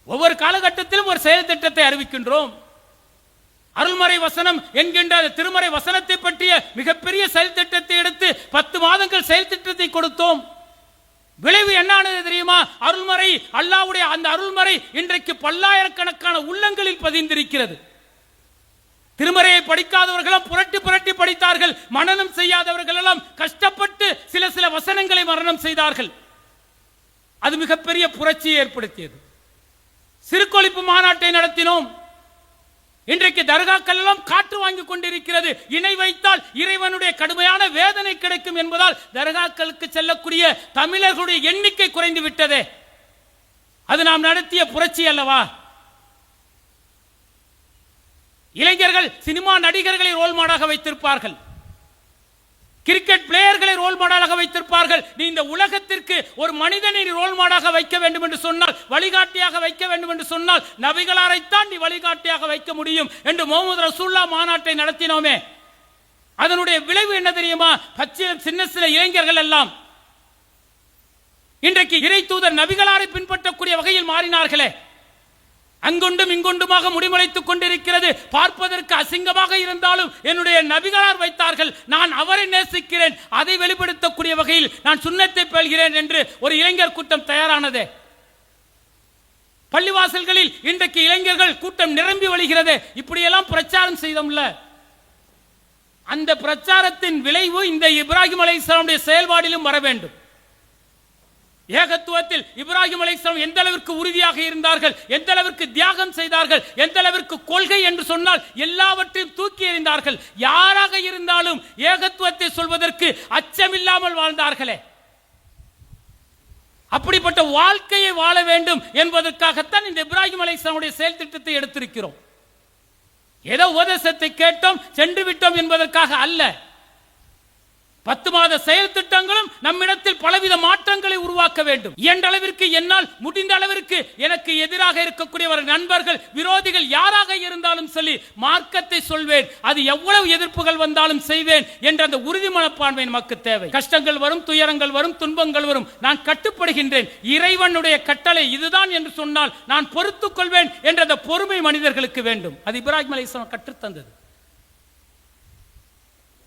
ஒவ்வொரு காலகட்டத்திலும் ஒரு செயல் திட்டத்தை அறிவிக்கின்றோம். அருள்மறை வசனம் என்கின்ற திருமறை வசனத்தை பற்றிய மிகப்பெரிய செயல் திட்டத்தை எடுத்து 10 மாதங்கள் செயல் திட்டத்தை கொடுத்தோம். விளைவு என்னானது தெரியுமா? அருள்மறை, அல்லாஹ்வுடைய அந்த அருள்மறை இன்றைக்கு பல்லாயிரக்கணக்கான உள்ளங்களில் பதிந்திருக்கிறது. திருமறையை படிக்காதவர்களும் புரட்டி புரட்டி படித்தார்கள். மனனம் செய்யாதவர்கள் எல்லாம் கஷ்டப்பட்டு சில வசனங்களை மரணம் செய்தார்கள். அது மிகப்பெரிய புரட்சியை ஏற்படுத்தியது. சிறுகொழிப்பு மாநாட்டை நடத்தினோம். இன்றைக்கு தர்காக்கள் எல்லாம் காற்று வாங்கி கொண்டிருக்கிறது. இணை வைத்தால் இறைவனுடைய கடுமையான வேதனை கிடைக்கும் என்பதால் தர்காக்களுக்கு செல்லக்கூடிய தமிழர்களுடைய எண்ணிக்கை குறைந்து விட்டதே. அது நாம் நடத்திய புரட்சி அல்லவா? இளைஞர்கள் சினிமா நடிகர்களை ரோல் மாடலாக வைத்திருப்பார்கள், கிரிக்கெட் பிளேயர்களை ரோல் மாடலாக வைத்திருப்பார்கள். நீ இந்த உலகத்திற்கு ஒரு மனிதனை ரோல் மாடலாக வைக்க வேண்டும் என்று சொன்னால், வழிகாட்டியாக வைக்க வேண்டும் என்று சொன்னால், நபிகளாரைத்தான் நீ வழிகாட்டியாக வைக்க முடியும் என்று முஹம்மது ரசூலுல்லாஹ் மாநாட்டை நடத்தினோமே. அதனுடைய விளைவு என்ன தெரியுமா? சின்ன இளைஞர்கள் எல்லாம் இன்றைக்கு இறை தூதர் நபிகளாரை பின்பற்றக்கூடிய வகையில் மாறினார்களே. அங்கொண்டும் இங்கொண்டுமாக முடிமலைத்துக் கொண்டிருக்கிறது. பார்ப்பதற்கு அசிங்கமாக இருந்தாலும் என்னுடைய நபிகளார் வைத்தார்கள். நான் அவரை நேசிக்கிறேன், அதை வெளிப்படுத்தக்கூடிய வகையில் நான் சுன்னத்தை பயில்கிறேன் என்று ஒரு இளைஞர் கூட்டம் தயாரானதே. பள்ளிவாசல்களில் இன்றைக்கு இளைஞர்கள் கூட்டம் நிரம்பி வழிகிறது. இப்படியெல்லாம் பிரச்சாரம் செய்தோம்ல, அந்த பிரச்சாரத்தின் விளைவு இந்த இப்ராஹிம் அலைஹிஸ்ஸலாமுடைய செயல்பாடிலும் வர வேண்டும். ஏகத்துவத்தில் இப்ராஹிம் அலைஹிஸ்ஸலாம் எந்த அளவிற்கு உறுதியாக இருந்தார்கள், எந்த அளவிற்கு தியாகம் செய்தார்கள், எந்த அளவிற்கு கொள்கை என்று சொன்னால் எல்லாவற்றையும் தூக்கி எறிந்தார்கள். யாராக இருந்தாலும் ஏகத்துவத்தை சொல்வதற்கு அச்சமில்லாமல் வாழ்ந்தார்களே. அப்படிப்பட்ட வாழ்க்கையை வாழ வேண்டும் என்பதற்காகத்தான் இந்த இப்ராஹிம் அலைஹிஸ்ஸலாமுடைய செயல் திட்டத்தை எடுத்திருக்கிறோம். ஏதோ உபதேசத்தை கேட்டோம் சென்று விட்டோம் என்பதற்காக அல்ல. 10 மாத செயல் திட்டங்களும் நம்மிடத்தில் பலவித மாற்றங்களை உருவாக்க வேண்டும். இயன்ற அளவிற்கு, என்னால் முடிந்த அளவிற்கு எனக்கு எதிராக இருக்கக்கூடிய நண்பர்கள், விரோதிகள் யாராக இருந்தாலும் சொல்லி மார்க்கத்தை சொல்வேன். அது எவ்வளவு எதிர்ப்புகள் வந்தாலும் செய்வேன் என்ற அந்த உறுதி மனப்பான்மை நமக்கு தேவை. கஷ்டங்கள் வரும், துயரங்கள் வரும், துன்பங்கள் வரும், நான் கட்டுப்படுகின்றேன். இறைவனுடைய கட்டளை இதுதான் என்று சொன்னால் நான் பொறுத்துக் கொள்வேன் என்ற அந்த பொறுமை மனிதர்களுக்கு வேண்டும். அது இப்ராஹிம் அலைஹிஸ்ஸலாம் கற்றுத்தந்தது.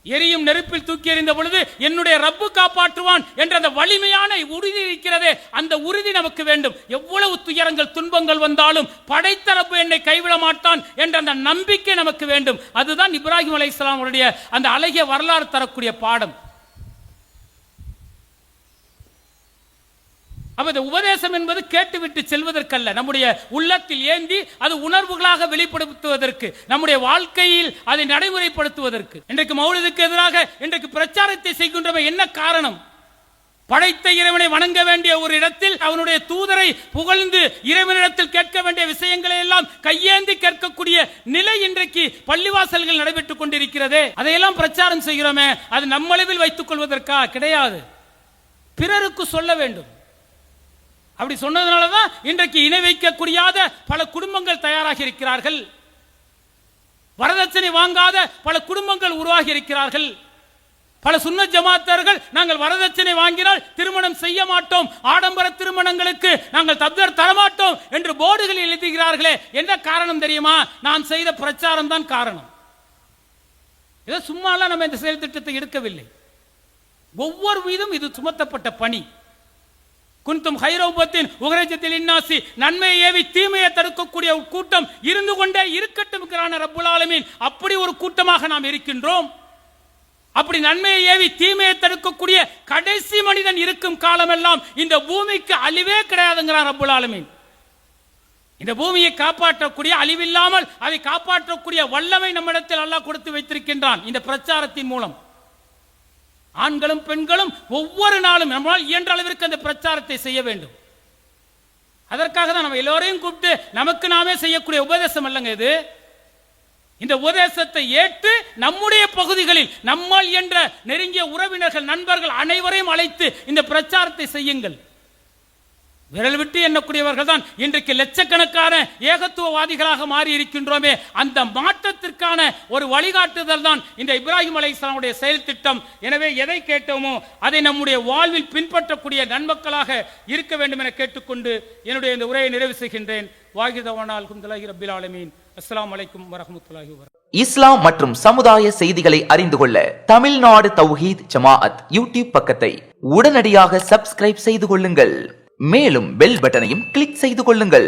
எரியும் நெருப்பில் தூக்கி எறிந்த பொழுது என்னுடைய ரப்பு காப்பாற்றுவான் என்ற அந்த வலிமையான உறுதி இருக்கிறதே, அந்த உறுதி நமக்கு வேண்டும். எவ்வளவு துயரங்கள் துன்பங்கள் வந்தாலும் படைத்த ரப்பு என்னை கைவிட மாட்டான் என்ற அந்த நம்பிக்கை நமக்கு வேண்டும். அதுதான் இப்ராஹிம் அலைஹிஸ்ஸலாம் அவருடைய அந்த அழகிய வரலாறு தரக்கூடிய பாடம். அப்ப உபதேசம் என்பது கேட்டுவிட்டு செல்வதற்கல்ல, நம்முடைய உள்ளத்தில் ஏந்தி அது உணர்வுகளாக வெளிப்படுத்துவதற்கு, நம்முடைய வாழ்க்கையில் அதை நடைமுறைப்படுத்துவதற்கு. இன்றைக்கு மௌலிதுக்கு எதிராக இன்றைக்கு பிரச்சாரத்தை செய்கின்றோம். என்ன காரணம்? படைத்த இறைவனை வணங்க வேண்டிய ஒரு இடத்தில் அவனுடைய தூதரை புகழ்ந்து இறைவனிடத்தில் கேட்க வேண்டிய விஷயங்களை எல்லாம் கையேந்தி கேட்கக்கூடிய நிலை இன்றைக்கு பள்ளிவாசல்கள் நடைபெற்றுக் கொண்டிருக்கிறதே. அதையெல்லாம் பிரச்சாரம் செய்கிறோமே, அது நம்மளவில் வைத்துக் கொள்வதற்கா? கிடையாது. பிறருக்கு சொல்ல வேண்டும். அப்படி சொன்னதுனாலதான் இன்றைக்கு இணை வைக்கக்கூடிய பல குடும்பங்கள் தயாராகி இருக்கிறார்கள். வரதட்சணை வாங்காத பல குடும்பங்கள் உருவாகி இருக்கிறார்கள். பல சுன்னத் ஜமாத்தார்கள் நாங்கள் வரதட்சணை வாங்கினால் திருமணம் செய்ய மாட்டோம், ஆடம்பர திருமணங்களுக்கு நாங்கள் தப்தர் தரமாட்டோம் என்று போர்டுகள் எழுதுகிறார்களே. என்ன காரணம் தெரியுமா? நான் செய்த பிரச்சாரம் தான் காரணம். இதை சும்மாலாம் நம்ம இந்த செயல் திட்டத்தை எடுக்கவில்லை. ஒவ்வொரு மீதும் இது சுமத்தப்பட்ட பணி. குன்தும் ஹைர உம்மத்தின் உக்ரிஜத் லின்னாசி, நன்மையை ஏவி தீமையை தடுக்கக்கூடிய ஒரு கூட்டம் இருந்து கொண்டே இருக்கட்டும் என்கிறான் ரப்புல் ஆலமீன். அப்படி ஒரு கூட்டமாக நாம் இருக்கின்றோம். அப்படி நன்மையை ஏவி தீமையை தடுக்கக்கூடிய கடைசி மனிதன் இருக்கும் காலமெல்லாம் இந்த பூமிக்கு அழிவே கிடையாதுங்கிறான் ரப்புல் ஆலமீன். இந்த பூமியை காப்பாற்றக்கூடிய, அழிவில்லாமல் அதை காப்பாற்றக்கூடிய வல்லமை நம்மிடத்தில் அல்லாஹ் கொடுத்து வைத்திருக்கின்றான். இந்த பிரச்சாரத்தின் மூலம் ஆண்களும் பெண்களும் ஒவ்வொரு நாளும் நம்மால் இயன்ற அளவிற்கு அந்த பிரச்சாரத்தை செய்ய வேண்டும். அதற்காக தான் நம்ம எல்லோரையும் கூப்பிட்டு நமக்கு நாமே செய்யக்கூடிய உபதேசம் அல்லங்க இது. இந்த உபதேசத்தை ஏற்று நம்முடைய பகுதிகளில் நம்மால் என்ற நெருங்கிய உறவினர்கள், நண்பர்கள் அனைவரையும் அழைத்து இந்த பிரச்சாரத்தை செய்யுங்கள். விரல் விட்டு எண்ணக்கூடியவர்கள் தான் இன்றைக்கு லட்சக்கணக்கான ஏகத்துவவாதிகளாக மாறி இருக்கின்றோமே. அந்த மாற்றத்திற்கான ஒரு வழிகாட்டுதல் தான் இந்த இப்ராஹிம் அலைஹிஸ்ஸலாமுடைய செயல் திட்டம். எனவே எதை கேட்டோமோ அதை நம்முடைய வாழ்வில் பின்பற்றக்கூடிய நன்மக்களாக இருக்க வேண்டும் என கேட்டுக்கொண்டு என்னுடைய இந்த உரையை நிறைவு செய்கின்றேன். வாஹிதவானா அல்ஹம்துலில்லாஹி ரப்பில் ஆலமீன். அஸ்ஸலாமு அலைக்கும் வரஹ்மத்துல்லாஹி வபரகாத்துஹு. இஸ்லாம் மற்றும் சமுதாய செய்திகளை அறிந்து கொள்ள தமிழ்நாடு தௌஹீத் ஜமாஅத் யூடியூப் பக்கத்தை உடனடியாக சப்ஸ்கிரைப் செய்து கொள்ளுங்கள். மேலும் பெல் பட்டனையும் கிளிக் செய்து கொள்ளுங்கள்.